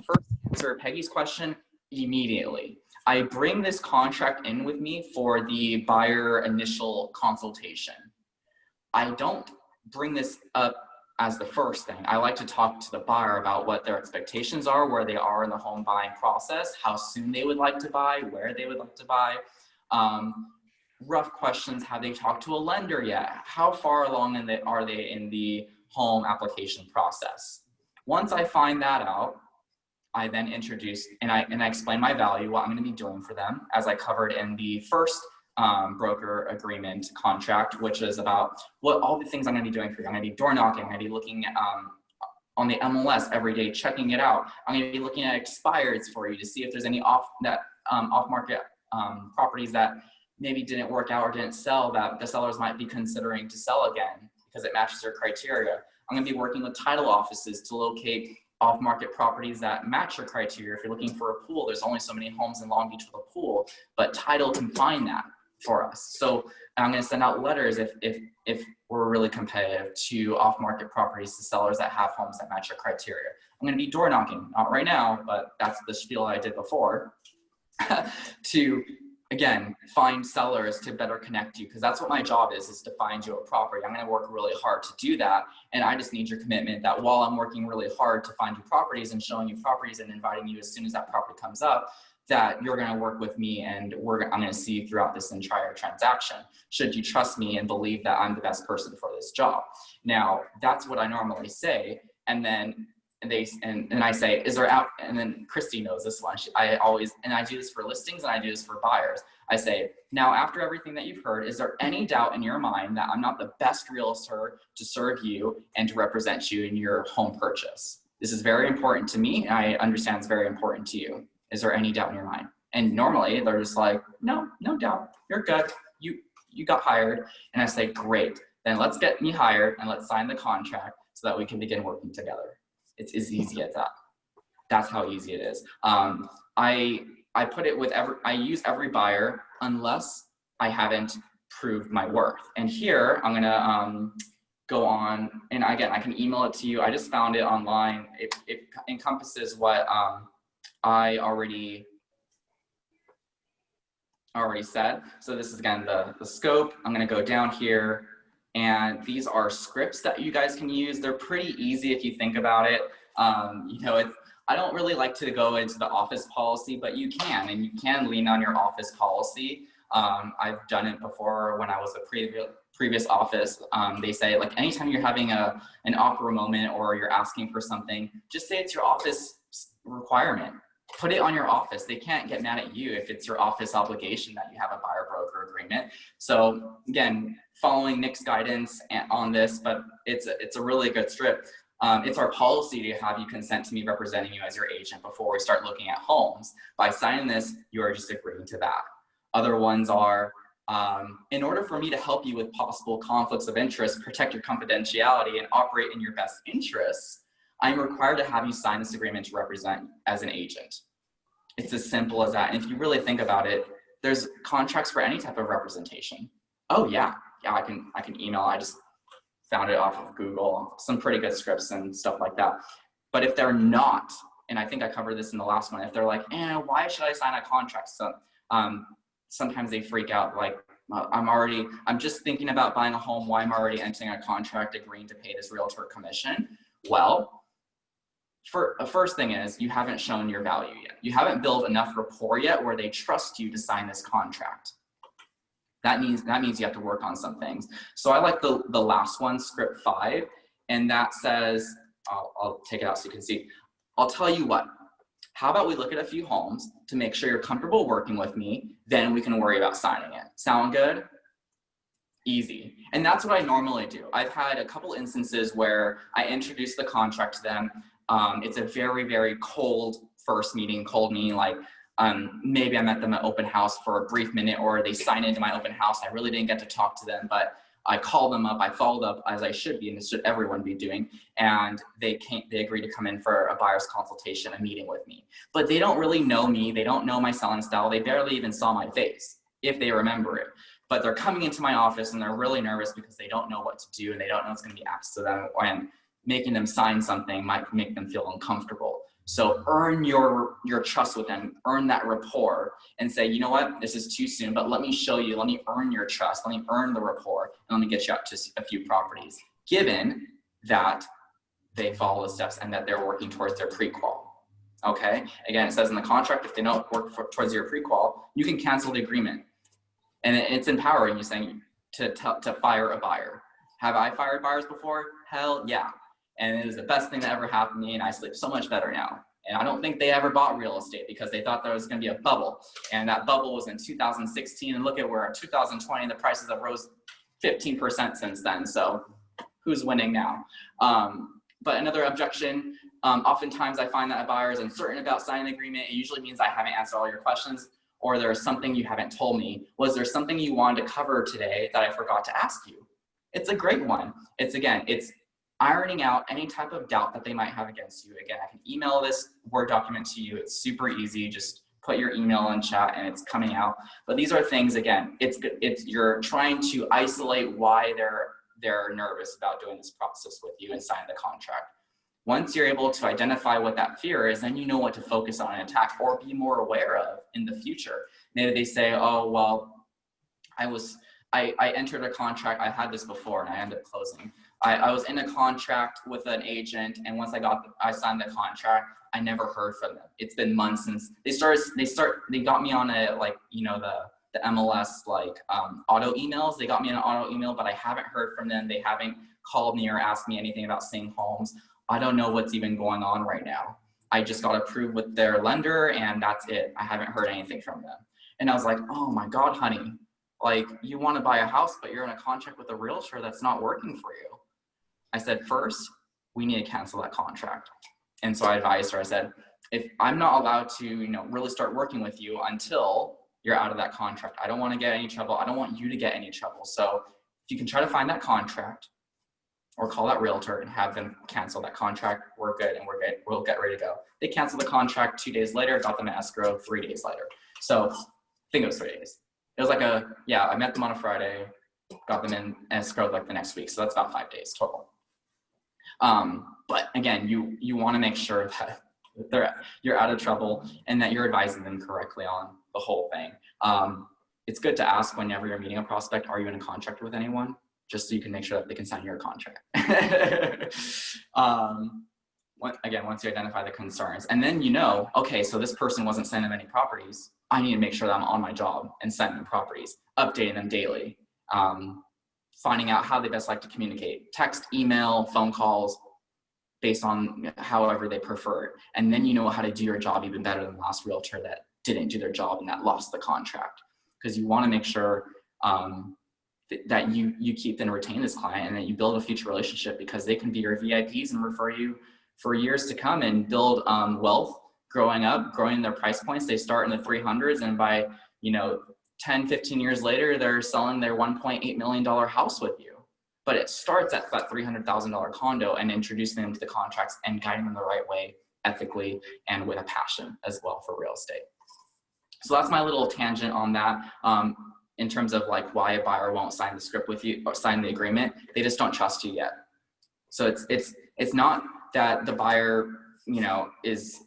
first answer Peggy's question, immediately. I bring this contract in with me for the buyer initial consultation. I don't bring this up as the first thing. I like to talk to the buyer about what their expectations are, where they are in the home buying process, how soon they would like to buy, where they would like to buy. Rough questions, have they talked to a lender yet? How far along are they in the home application process? Once I find that out, I then introduce and I explain my value, what I'm going to be doing for them, as I covered in the first broker agreement contract, which is about what all the things I'm going to be doing for you. I'm going to be door knocking. I'm going to be looking at, on the MLS every day, checking it out. I'm going to be looking at expireds for you to see if there's any off-market properties that maybe didn't work out or didn't sell that the sellers might be considering to sell again because it matches their criteria. I'm going to be working with title offices to locate off-market properties that match your criteria. If you're looking for a pool, there's only so many homes in Long Beach with a pool, but title can find that for us. So I'm going to send out letters if we're really competitive to off-market properties to sellers that have homes that match your criteria. I'm going to be door knocking, not right now, but that's the spiel I did before, to again, find sellers to better connect you, because that's what my job is to find you a property. I'm going to work really hard to do that. And I just need your commitment that while I'm working really hard to find you properties and showing you properties and inviting you as soon as that property comes up, that you're going to work with me and I'm going to see you throughout this entire transaction. Should you trust me and believe that I'm the best person for this job? Now, that's what I normally say. And then I say, is there out? And then Christy knows this one. I do this for listings and I do this for buyers. I say, now after everything that you've heard, is there any doubt in your mind that I'm not the best realtor to serve you and to represent you in your home purchase? This is very important to me. And I understand it's very important to you. Is there any doubt in your mind? And normally they're just like, no doubt. You're good. You got hired. And I say, great. Then let's get me hired and let's sign the contract so that we can begin working together. It's as easy as that. That's how easy it is. I put it with I use every buyer unless I haven't proved my worth. And here I'm gonna go on, and again, I can email it to you. I just found it online. It encompasses what I already said. So this is again the scope. I'm gonna go down here. And these are scripts that you guys can use. They're pretty easy if you think about it. I don't really like to go into the office policy, but you can, and you can lean on your office policy. I've done it before when I was a previous office. They say, like, anytime you're having an awkward moment or you're asking for something, just say it's your office requirement. Put it on your office. They can't get mad at you if it's your office obligation that you have a buyer broker agreement. So again, following Nick's guidance on this, but it's a really good script. It's our policy to have you consent to me representing you as your agent before we start looking at homes. By signing this, you are just agreeing to that. Other ones are, in order for me to help you with possible conflicts of interest, protect your confidentiality, and operate in your best interests, I'm required to have you sign this agreement to represent as an agent. It's as simple as that. And if you really think about it, there's contracts for any type of representation. Oh yeah, I can email. I just found it off of Google, some pretty good scripts and stuff like that. But if they're not, and I think I covered this in the last one, if they're like, why should I sign a contract? So sometimes they freak out, like, I'm just thinking about buying a home. Why am I already entering a contract agreeing to pay this realtor commission? Well, first thing is, you haven't shown your value yet. You haven't built enough rapport yet where they trust you to sign this contract. That means you have to work on some things. So I like the last one, script 5, and that says, I'll take it out so you can see. I'll tell you what, how about we look at a few homes to make sure you're comfortable working with me, then we can worry about signing it. Sound good? Easy. And that's what I normally do. I've had a couple instances where I introduce the contract to them. It's a very, very cold first meeting, like maybe I met them at open house for a brief minute, or they sign into my open house. I really didn't get to talk to them, but I called them up, I followed up as I should be, and this should everyone be doing, and they agreed to come in for a buyer's consultation, a meeting with me. But they don't really know me, they don't know my selling style, they barely even saw my face, if they remember it. But they're coming into my office and they're really nervous because they don't know what to do and they don't know what's going to be asked of them, and making them sign something might make them feel uncomfortable. So earn your trust with them, earn that rapport, and say, you know what, this is too soon, but let me show you, let me earn your trust, let me earn the rapport, and let me get you up to a few properties, given that they follow the steps and that they're working towards their pre-qual. Okay, again, it says in the contract, if they don't work towards your pre-qual, you can cancel the agreement. And it's empowering you saying to fire a buyer. Have I fired buyers before? Hell yeah. And it was the best thing that ever happened to me, and I sleep so much better now. And I don't think they ever bought real estate because they thought there was going to be a bubble. And that bubble was in 2016, and look at where in 2020, the prices have rose 15% since then. So who's winning now? But another objection, oftentimes I find that a buyer is uncertain about signing the agreement. It usually means I haven't answered all your questions, or there's something you haven't told me. Was there something you wanted to cover today that I forgot to ask you? It's a great one. It's ironing out any type of doubt that they might have against you. Again, I can email this Word document to you. It's super easy. Just put your email in chat and it's coming out. But these are things, again, you're trying to isolate why they're nervous about doing this process with you and sign the contract. Once you're able to identify what that fear is, then you know what to focus on and attack or be more aware of in the future. Maybe they say, oh, well, I entered a contract. I had this before and I ended up closing. I was in a contract with an agent, and once I signed the contract, I never heard from them. It's been months since they got me on a, like, you know, the MLS, like, auto emails. They got me an auto email, but I haven't heard from them. They haven't called me or asked me anything about seeing homes. I don't know what's even going on right now. I just got approved with their lender and that's it. I haven't heard anything from them. And I was like, oh my God, honey, like, you want to buy a house, but you're in a contract with a realtor that's not working for you. I said, first, we need to cancel that contract. And so I advised her, I said, if I'm not allowed to, you know, really start working with you until you're out of that contract, I don't want to get any trouble. I don't want you to get any trouble. So if you can try to find that contract or call that realtor and have them cancel that contract, we're good and we're good. We'll get ready to go. They canceled the contract 2 days later, got them in escrow 3 days later. So I think it was 3 days. It was like I met them on a Friday, got them in escrow like the next week. So that's about 5 days total. But again, you want to make sure that you're out of trouble and that you're advising them correctly on the whole thing. It's good to ask whenever you're meeting a prospect, are you in a contract with anyone? Just so you can make sure that they can sign your contract. Once you identify the concerns, and then you know, okay, so this person wasn't sending them any properties. I need to make sure that I'm on my job and sending them properties, updating them daily, finding out how they best like to communicate, text, email, phone calls, based on however they prefer it. And then you know how to do your job even better than the last realtor that didn't do their job and that lost the contract. Because you want to make sure that you keep and retain this client and that you build a future relationship, because they can be your VIPs and refer you for years to come and build wealth growing their price points. They start in the 300s, and by 10, 15 years later, they're selling their $1.8 million house with you. But it starts at that $300,000 condo and introducing them to the contracts and guiding them the right way, ethically, and with a passion as well for real estate. So that's my little tangent on that. In terms of like why a buyer won't sign the script with you or sign the agreement, they just don't trust you yet. So it's not that the buyer, is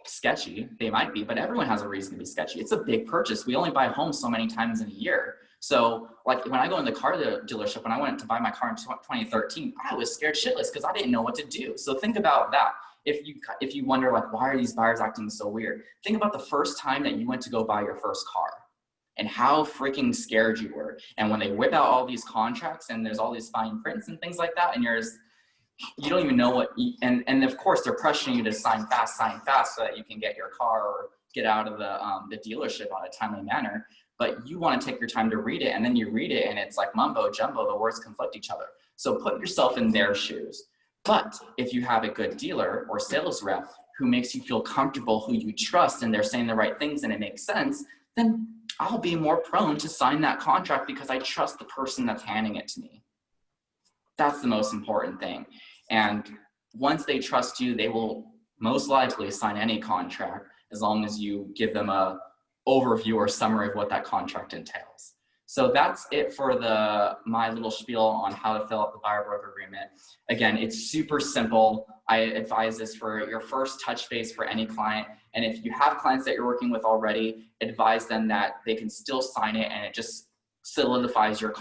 sketchy. They might be, but everyone has a reason to be sketchy. It's a big purchase. We only buy homes so many times in a year. So like when I go in the car dealership, when I went to buy my car in 2013, I was scared shitless because I didn't know what to do. So think about that. If you wonder like, why are these buyers acting so weird? Think about the first time that you went to go buy your first car and how freaking scared you were. And when they whip out all these contracts and there's all these fine prints and things like that, and you don't even know what, and of course they're pressuring you to sign fast so that you can get your car or get out of the dealership on a timely manner. But you want to take your time to read it, and then you read it and it's like mumbo jumbo, the words conflict each other. So put yourself in their shoes. But if you have a good dealer or sales rep who makes you feel comfortable, who you trust, and they're saying the right things and it makes sense, then I'll be more prone to sign that contract because I trust the person that's handing it to me. That's the most important thing. And once they trust you, they will most likely sign any contract as long as you give them a overview or summary of what that contract entails. So that's it for my little spiel on how to fill out the buyer broker agreement. Again, it's super simple. I advise this for your first touch base for any client. And if you have clients that you're working with already, advise them that they can still sign it, and it just solidifies your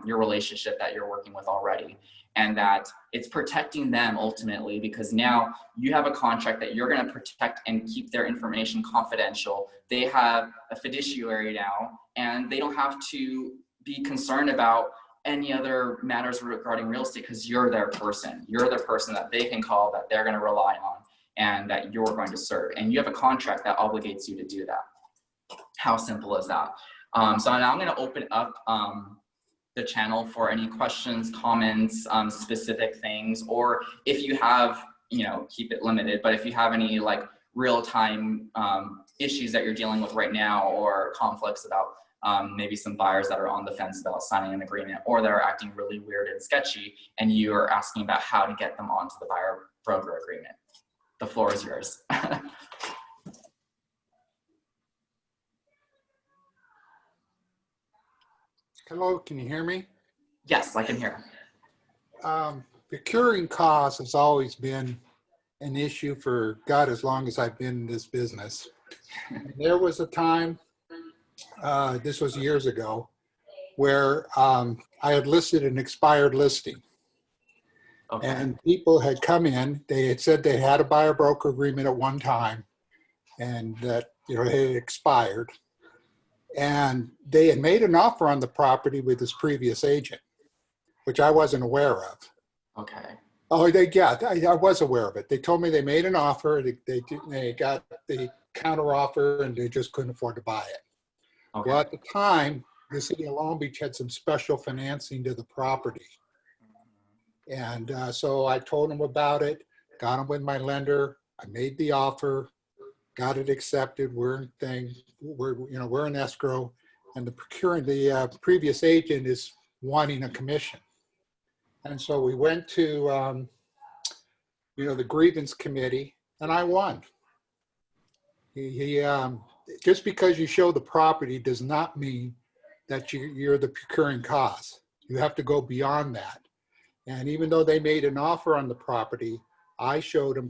relationship that you're working with already. And that it's protecting them ultimately, because now you have a contract that you're going to protect and keep their information confidential. They have a fiduciary now, and they don't have to be concerned about any other matters regarding real estate, because you're their person. You're the person that they can call, that they're going to rely on, and that you're going to serve. And you have a contract that obligates you to do that. How simple is that? So now I'm going to open up the channel for any questions, comments, specific things, or if you have, keep it limited, but if you have any like real-time issues that you're dealing with right now, or conflicts about maybe some buyers that are on the fence about signing an agreement, or they're acting really weird and sketchy, and you are asking about how to get them onto the buyer broker agreement, the floor is yours. Hello, can you hear me? Yes, I can hear. Procuring costs has always been an issue for God as long as I've been in this business. And there was a time, this was years ago, where I had listed an expired listing. Okay. And people had come in, they had said they had a buyer broker agreement at one time, and that it had expired. And they had made an offer on the property with his previous agent, which I wasn't aware of. Okay. Oh, I was aware of it. They told me they made an offer, they got the counter offer, and they just couldn't afford to buy it. Okay. Well, at the time, the city of Long Beach had some special financing to the property. And so I told them about it, got them with my lender, I made the offer, got it accepted. We're in escrow, and the previous agent is wanting a commission. And so we went to, the grievance committee, and I won. Just because you show the property does not mean that you're the procuring cause. You have to go beyond that. And even though they made an offer on the property, I showed them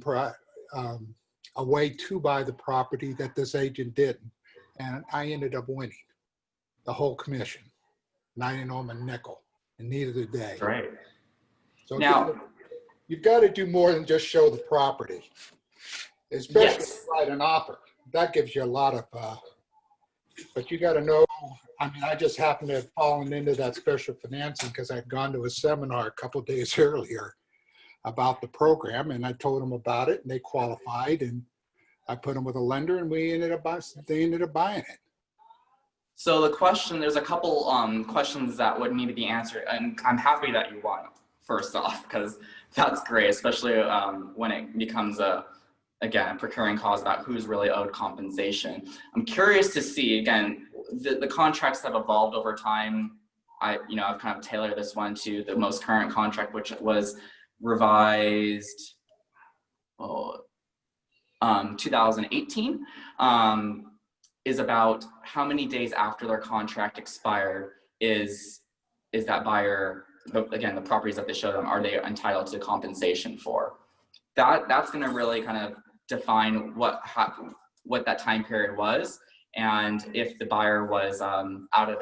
a way to buy the property that this agent didn't. And I ended up winning the whole commission. And I didn't owe him a nickel, and neither did they. Right. So Now, you've got to do more than just show the property, especially if you write an offer. That gives you a lot of, but you got to know, I just happened to have fallen into that special financing because I'd gone to a seminar a couple of days earlier about the program, and I told them about it, and they qualified, and I put them with a lender, and they ended up buying it. So there's a couple questions that would need to be answered, and I'm happy that you won, first off, because that's great, especially when it becomes a procuring cause about who's really owed compensation. I'm curious to see, again, the contracts have evolved over time. I've kind of tailored this one to the most current contract, which was revised 2018, is about how many days after their contract expired is that buyer, again, the properties that they show them, are they entitled to compensation for? That's going to really kind of define what that time period was, and if the buyer was out of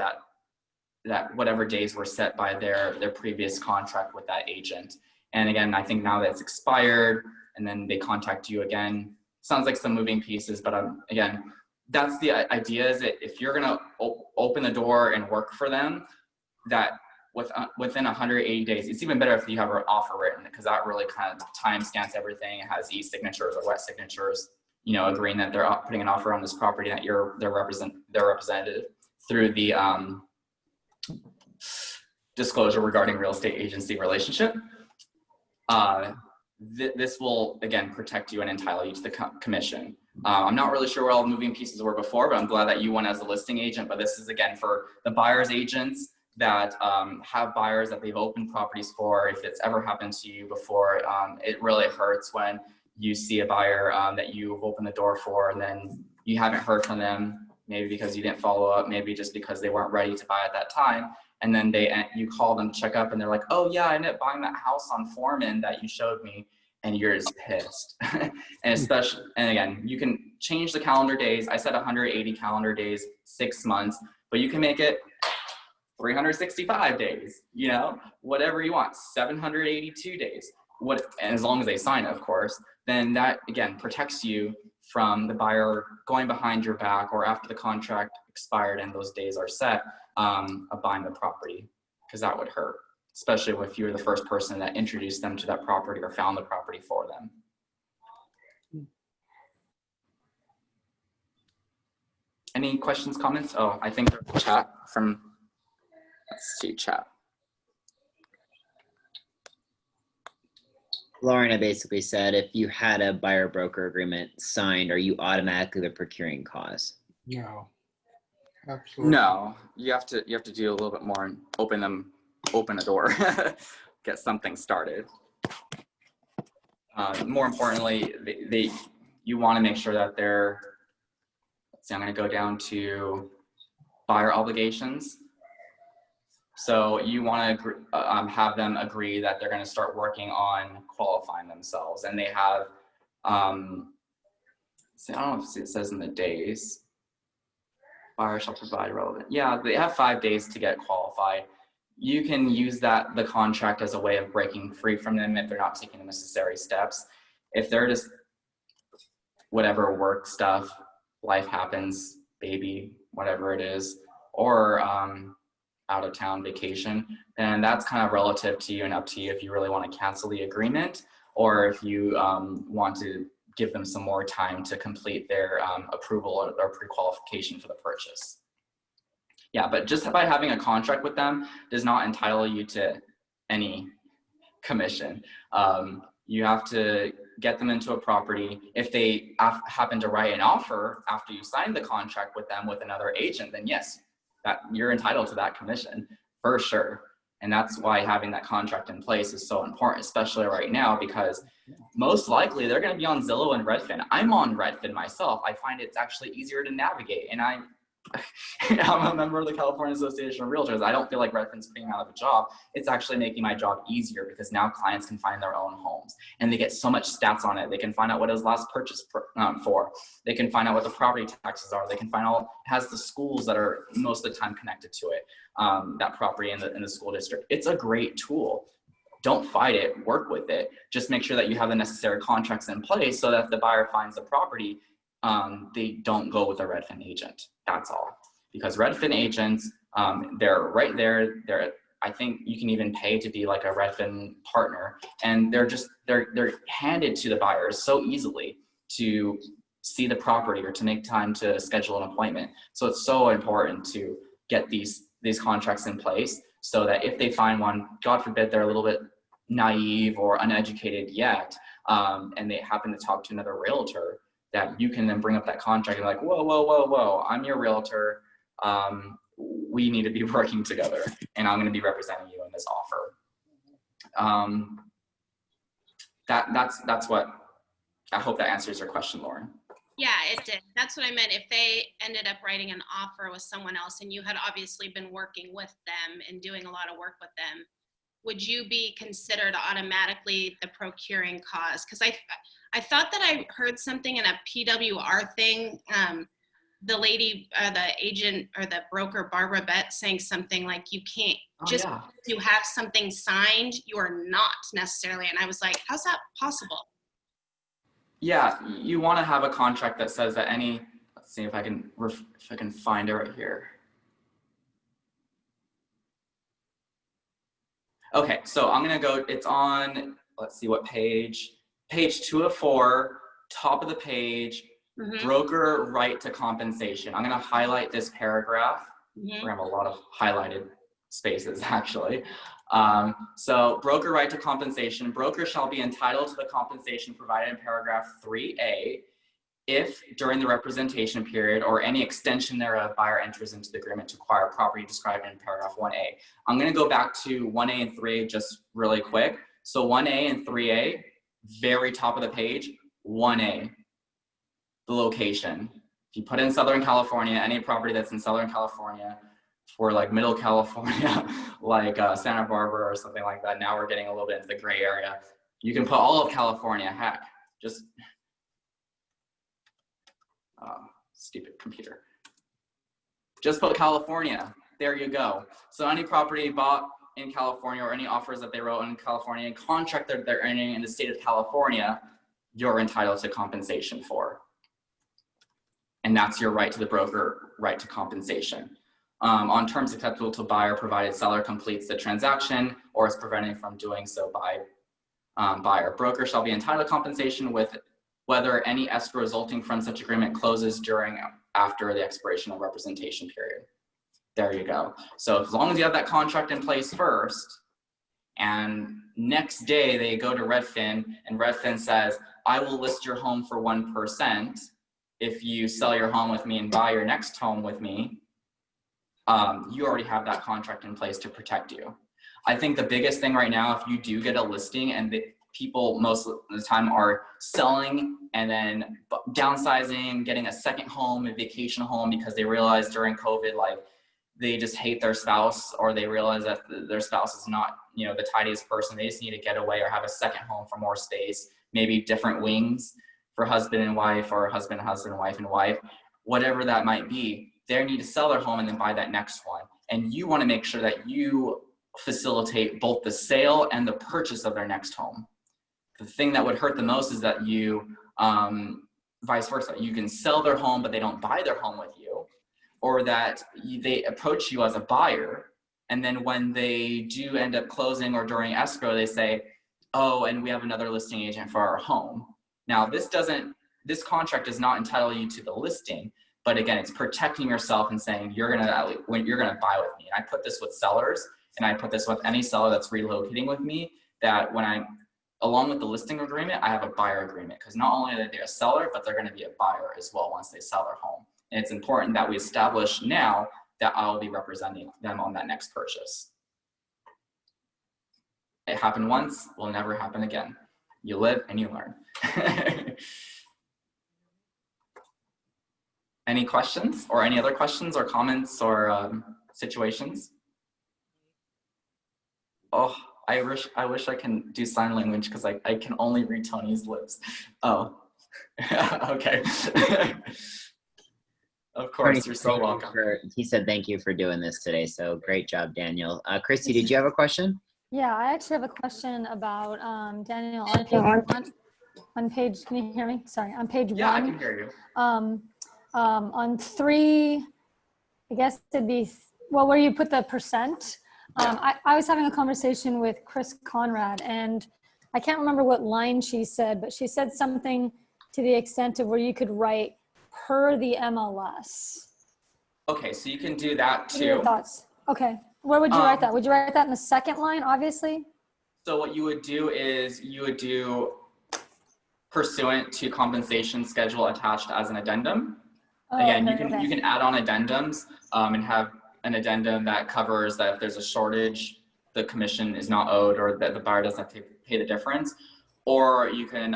that whatever days were set by their previous contract with that agent. And again, I think now that it's expired and then they contact you again, sounds like some moving pieces, but again, that's the idea, is that if you're gonna open the door and work for them, that within 180 days, it's even better if you have an offer written, because that really kind of time stamps everything. It has e-signatures or wet signatures, agreeing that they're putting an offer on this property, that they're representative through the disclosure regarding real estate agency relationship. This will, again, protect you and entitle you to the commission. I'm not really sure where all the moving pieces were before, but I'm glad that you won as a listing agent. But this is, again, for the buyer's agents that have buyers that they've opened properties for. If it's ever happened to you before, it really hurts when you see a buyer that you've opened the door for and then you haven't heard from them, maybe because you didn't follow up, maybe just because they weren't ready to buy at that time. And then you call them to check up and they're like, oh yeah, I ended up buying that house on Foreman that you showed me, and you're just pissed. And again, you can change the calendar days. I said 180 calendar days, 6 months, but you can make it 365 days, you know, whatever you want, 782 days, and as long as they sign, of course, then that again protects you from the buyer going behind your back or after the contract expired and those days are set of buying the property, because that would hurt, especially if you were the first person that introduced them to that property or found the property for them. Any questions, comments? Oh, I think there's a chat from, let's see, chat. Lorna basically said, if you had a buyer broker agreement signed, are you automatically the procuring cause? No, absolutely. No, you have to do a little bit more and open a door, get something started. More importantly, you want to make sure that they're, let's see, I'm going to go down to buyer obligations. So you want to have them agree that they're going to start working on qualifying themselves, and they have, see, I don't know if it says in the days, buyer shall provide relevant. Yeah, they have 5 days to get qualified. You can use the contract as a way of breaking free from them if they're not taking the necessary steps. If they're just whatever work stuff, life happens, baby, whatever it is, or out of town vacation, and that's kind of relative to you and up to you if you really want to cancel the agreement or if you want to give them some more time to complete their approval or pre-qualification for the purchase. Yeah, but just by having a contract with them does not entitle you to any commission. You have to get them into a property. If they happen to write an offer after you sign the contract with them with another agent, then yes, that you're entitled to that commission for sure. And that's why having that contract in place is so important, especially right now, because most likely they're going to be on Zillow and Redfin. I'm on Redfin myself. I find it's actually easier to navigate, and I'm a member of the California Association of Realtors. I don't feel like Redfin's putting me out of a job. It's actually making my job easier because now clients can find their own homes and they get so much stats on it. They can find out what it was last purchased for. They can find out what the property taxes are. They can find out, it has the schools that are most of the time connected to it, that property in the school district. It's a great tool. Don't fight it, work with it. Just make sure that you have the necessary contracts in place so that if the buyer finds the property, they don't go with a Redfin agent. That's all. Because Redfin agents, they're right there. I think you can even pay to be like a Redfin partner, and they're handed to the buyers so easily to see the property or to make time to schedule an appointment. So it's so important to get these contracts in place so that if they find one, God forbid they're a little bit naive or uneducated yet, and they happen to talk to another realtor, that you can then bring up that contract and like, whoa, I'm your realtor. We need to be working together, and I'm going to be representing you in this offer. That's what, I hope that answers your question, Lauren. Yeah, it did. That's what I meant. If they ended up writing an offer with someone else and you had obviously been working with them and doing a lot of work with them, would you be considered automatically the procuring cause? Because I thought that I heard something in a PWR thing, the lady, the agent or the broker, Barbara Bett, saying something like, you can't, just because you have something signed, you are not necessarily. And I was like, how's that possible? Yeah, you want to have a contract that says that let's see if I can find it right here. Okay, so I'm going to go, it's on, let's see what page 2 of 4, top of the page, broker right to compensation. I'm going to highlight this paragraph. We're going to have a lot of highlighted spaces actually. So broker right to compensation, broker shall be entitled to the compensation provided in paragraph 3A if during the representation period or any extension thereof, buyer enters into the agreement to acquire property described in paragraph 1A. I'm going to go back to 1A and 3A just really quick. So 1A and 3A, very top of the page, 1A, the location. If you put in Southern California, any property that's in Southern California, for like Middle California, like Santa Barbara or something like that, now we're getting a little bit into the gray area. You can put all of California, heck, just, stupid computer. Just put California, there you go. So any property bought in California or any offers that they wrote in California and contract that they're earning in the state of California, you're entitled to compensation for. And that's your right to the broker, right to compensation. On terms acceptable to buyer, provided seller completes the transaction or is prevented from doing so by buyer. Broker shall be entitled to compensation with whether any escrow resulting from such agreement closes during after the expiration of representation period. There you go. So as long as you have that contract in place first, and next day they go to Redfin and Redfin says, I will list your home for 1% if you sell your home with me and buy your next home with me, you already have that contract in place to protect you. I think the biggest thing right now, if you do get a listing and the people most of the time are selling and then downsizing, getting a second home, a vacation home, because they realize during COVID, like they just hate their spouse, or they realize that their spouse is not, you know, the tidiest person. They just need to get away or have a second home for more space, maybe different wings for husband and wife, or husband, wife and wife, whatever that might be. They need to sell their home and then buy that next one. And you want to make sure that you facilitate both the sale and the purchase of their next home. The thing that would hurt the most is that you, vice versa, you can sell their home, but they don't buy their home with you, or that they approach you as a buyer. And then when they do end up closing or during escrow, they say, oh, and we have another listing agent for our home. Now, this contract does not entitle you to the listing, but again, it's protecting yourself and saying you're gonna buy with me. And I put this with sellers, and I put this with any seller that's relocating with me, that when along with the listing agreement, I have a buyer agreement, because not only are they a seller, but they're gonna be a buyer as well once they sell their home. And it's important that we establish now that I'll be representing them on that next purchase. It happened once, will never happen again. You live and you learn. Any questions, or any other questions or comments or situations? Oh, I wish I can do sign language, because I can only read Tony's lips. Oh, okay. Of course, you're so welcome. He said thank you for doing this today, so great job, Daniel. Christy, did you have a question? Yeah, I actually have a question about Daniel, on page, can you hear me? Sorry, on page 1. Yeah, I can hear you. On 3, I guess it'd be, well, where you put the percent. I was having a conversation with Chris Conrad, and I can't remember what line she said, but she said something to the extent of where you could write per the MLS. Okay, so you can do that too. What are your thoughts? Okay, where would you write that? Would you write that in the second line, obviously? So what you would do is you would do pursuant to compensation schedule attached as an addendum. Again, you can add on addendums and have an addendum that covers that if there's a shortage, the commission is not owed, or that the buyer doesn't have to pay the difference. Or you can,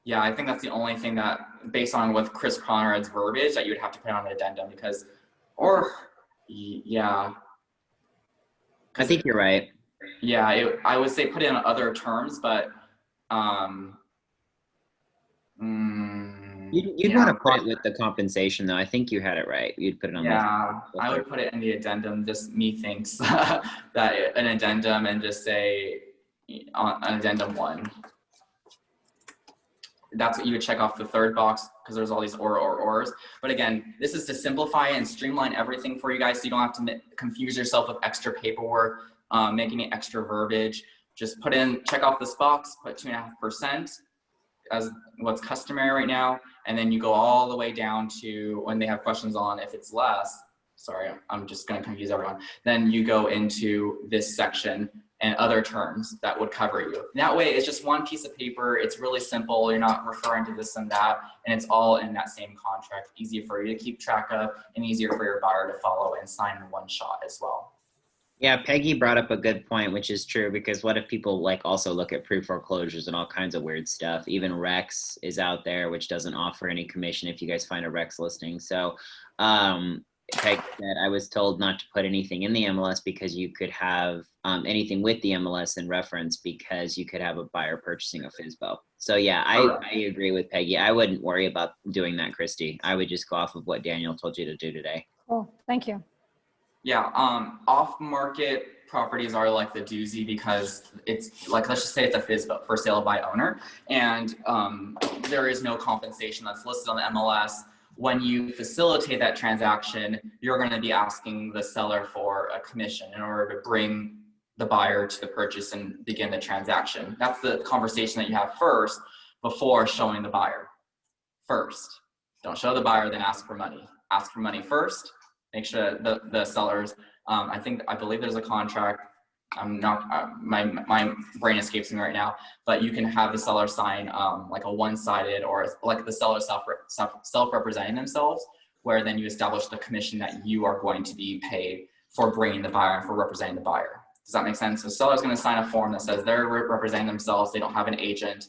yeah, I think that's the only thing that, based on with Chris Conrad's verbiage, that you would have to put on an addendum, because, or, yeah. I think you're right. Yeah, I would say put in other terms, but You'd want to put it with the compensation, though. I think you had it right. You'd put it on. Yeah, I would put it in the addendum. Just me thinks that an addendum, and just say on addendum 1. That's what you would check off the third box, because there's all these ors. But again, this is to simplify and streamline everything for you guys, so you don't have to confuse yourself with extra paperwork, making it extra verbiage. Just check off this box, put 2.5% as what's customary right now, and then you go all the way down to when they have questions on if it's less. Sorry, I'm just going to confuse everyone. Then you go into this section and other terms that would cover you. That way, it's just one piece of paper. It's really simple. You're not referring to this and that, and it's all in that same contract. Easier for you to keep track of and easier for your buyer to follow and sign in one shot as well. Yeah, Peggy brought up a good point, which is true, because what if people like also look at pre-foreclosures and all kinds of weird stuff? Even Rex is out there, which doesn't offer any commission if you guys find a Rex listing. So Peg said, I was told not to put anything in the MLS because you could have anything with the MLS in reference because you could have a buyer purchasing a FSBO. So yeah, I agree with Peggy. I wouldn't worry about doing that, Christy. I would just go off of what Daniel told you to do today. Cool, thank you. Yeah, off-market properties are like the doozy because it's like, let's just say it's a FSBO, for sale by owner, and there is no compensation that's listed on the MLS. When you facilitate that transaction, you're going to be asking the seller for a commission in order to bring the buyer to the purchase and begin the transaction. That's the conversation that you have first before showing the buyer. First, don't show the buyer, then ask for money. Ask for money first. Make sure the sellers, I believe there's a contract. I'm not, my brain escapes me right now, but you can have the seller sign like a one-sided, or like the seller self-representing themselves, where then you establish the commission that you are going to be paid for bringing the buyer and for representing the buyer. Does that make sense? So the seller's going to sign a form that says they're representing themselves, they don't have an agent,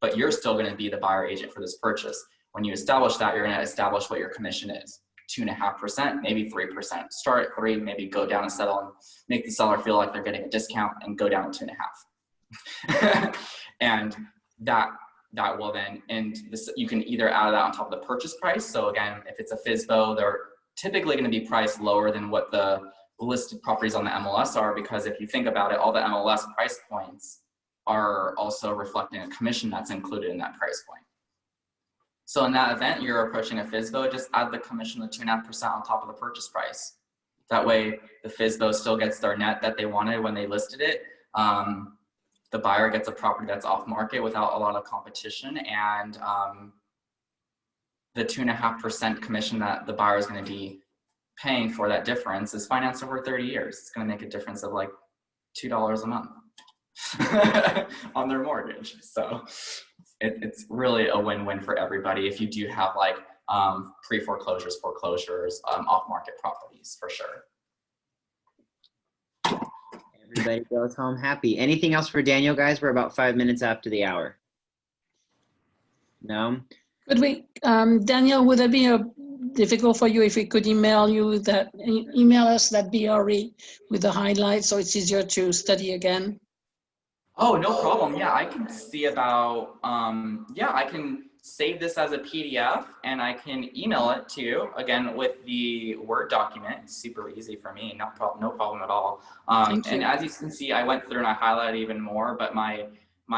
but you're still going to be the buyer agent for this purchase. When you establish that, you're going to establish what your commission is. 2.5%, maybe 3%. Start at 3, maybe go down and settle and make the seller feel like they're getting a discount and go down to 2.5. And that will then, and this, you can either add that on top of the purchase price. So again, if it's a FSBO, they're typically going to be priced lower than what the listed properties on the MLS are, because if you think about it, all the MLS price points are also reflecting a commission that's included in that price point. So in that event, you're approaching a FSBO, just add the commission of 2.5% on top of the purchase price. That way, the FSBO still gets their net that they wanted when they listed it. The buyer gets a property that's off market without a lot of competition, and the 2.5% commission that the buyer is going to be paying for that difference is financed over 30 years. It's going to make a difference of like $2 a month on their mortgage. So it's really a win-win for everybody if you do have like pre-foreclosures, foreclosures, off-market properties, for sure. Everybody goes home happy. Anything else for Daniel, guys? We're about 5 minutes after the hour. No? Could we, Daniel, would it be difficult for you if we could email us that BRE with the highlights so it's easier to study again? Oh, no problem. Yeah, I can see about, I can save this as a PDF and I can email it to you, again, with the Word document. It's super easy for me, no problem at all. And as you can see, I went through and I highlighted even more, but my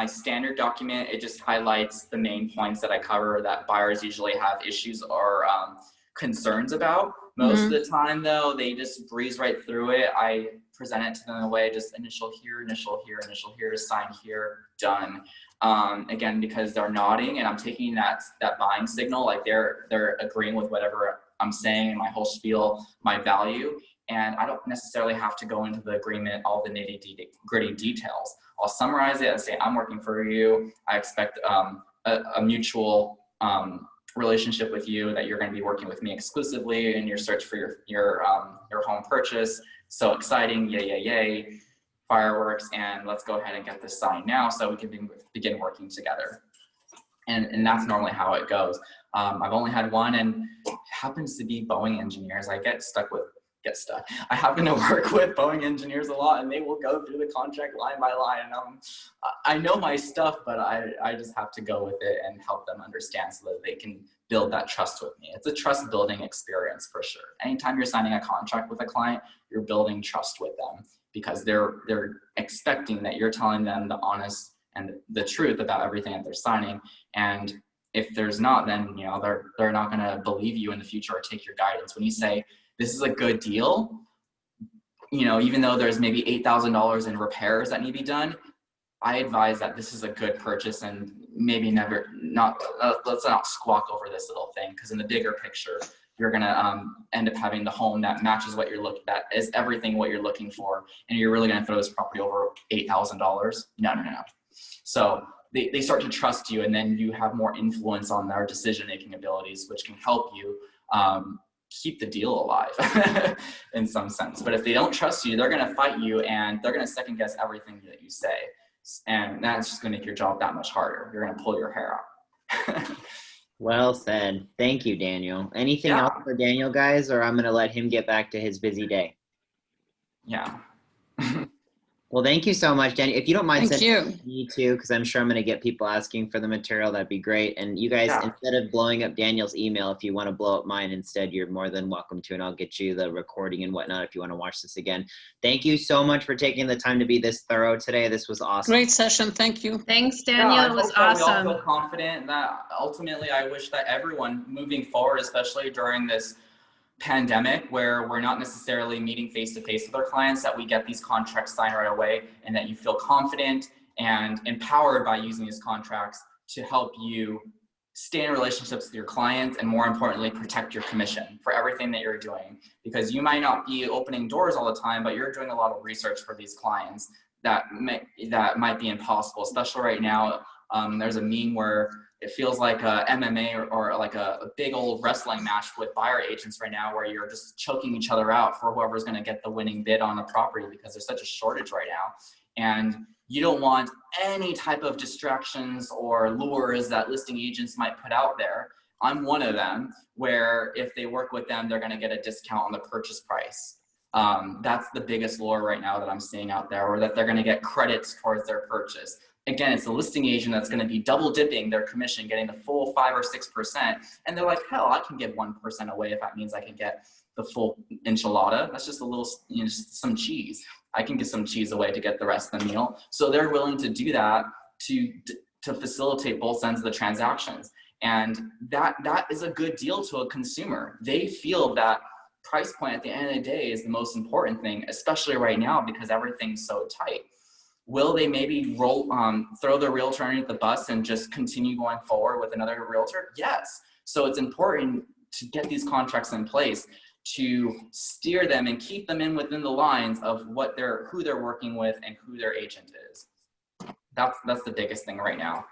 standard document, it just highlights the main points that I cover that buyers usually have issues or concerns about. Most of the time though, they just breeze right through it. I present it to them in a way, just initial here, initial here, initial here, sign here, done. Again, because they're nodding and I'm taking that buying signal, like they're agreeing with whatever I'm saying, my whole spiel, my value. And I don't necessarily have to go into the agreement, all the nitty-gritty details. I'll summarize it and say, I'm working for you. I expect a mutual relationship with you, that you're going to be working with me exclusively in your search for your home purchase. So exciting, yay, yay, yay, fireworks, and let's go ahead and get this signed now so we can begin working together. And that's normally how it goes. I've only had one, and it happens to be Boeing engineers. I I happen to work with Boeing engineers a lot, and they will go through the contract line by line. And I know my stuff, but I just have to go with it and help them understand so that they can build that trust with me. It's a trust building experience for sure. Anytime you're signing a contract with a client, you're building trust with them because they're expecting that you're telling them the honest and the truth about everything that they're signing. And if there's not, then they're not going to believe you in the future or take your guidance. When you say, this is a good deal, even though there's maybe $8,000 in repairs that need to be done, I advise that this is a good purchase and maybe let's not squawk over this little thing, because in the bigger picture, you're gonna end up having the home that matches what that is everything what you're looking for, and you're really gonna throw this property over $8,000. No. So they start to trust you, and then you have more influence on their decision-making abilities, which can help you keep the deal alive in some sense. But if they don't trust you, they're gonna fight you, and they're gonna second guess everything that you say. And that's just gonna make your job that much harder. You're gonna pull your hair out. Well said. Thank you, Daniel. Anything Yeah. else for Daniel, guys, or I'm going to let him get back to his busy day? Yeah. Well, thank you so much, Daniel. If you don't mind Thank sending you. me too, because I'm sure I'm going to get people asking for the material, that'd be great. And you guys, Yeah. instead of blowing up Daniel's email, if you want to blow up mine instead, you're more than welcome to, and I'll get you the recording and whatnot if you want to watch this again. Thank you so much for taking the time to be this thorough today. This was awesome. Great session. Thank you. Thanks, Yeah, Daniel. I It was hope that we all awesome. feel confident that ultimately I wish that everyone moving forward, especially during this pandemic where we're not necessarily meeting face-to-face with our clients, that we get these contracts signed right away, and that you feel confident and empowered by using these contracts to help you stay in relationships with your clients, and more importantly, protect your commission for everything that you're doing. Because you might not be opening doors all the time, but you're doing a lot of research for these clients that might be impossible, especially right now. There's a meme where it feels like a MMA or like a big old wrestling match with buyer agents right now, where you're just choking each other out for whoever's going to get the winning bid on the property, because there's such a shortage right now. And you don't want any type of distractions or lures that listing agents might put out there. I'm one of them, where if they work with them, they're going to get a discount on the purchase price. That's the biggest lure right now that I'm seeing out there, or that they're going to get credits towards their purchase. Again, it's the listing agent that's going to be double dipping their commission, getting the full 5 or 6%. And they're like, hell, I can give 1% away if that means I can get the full enchilada. That's just a little, just some cheese. I can give some cheese away to get the rest of the meal. So they're willing to do that to facilitate both ends of the transactions. And that is a good deal to a consumer. They feel that price point at the end of the day is the most important thing, especially right now because everything's so tight. Will they maybe throw the realtor underneath the bus and just continue going forward with another realtor? Yes. So it's important to get these contracts in place to steer them and keep them in within the lines of who they're working with and who their agent is. That's the biggest thing right now.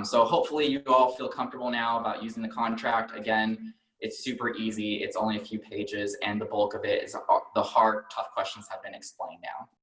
So hopefully you all feel comfortable now about using the contract. Again, it's super easy. It's only a few pages, and the bulk of it is the hard, tough questions have been explained now.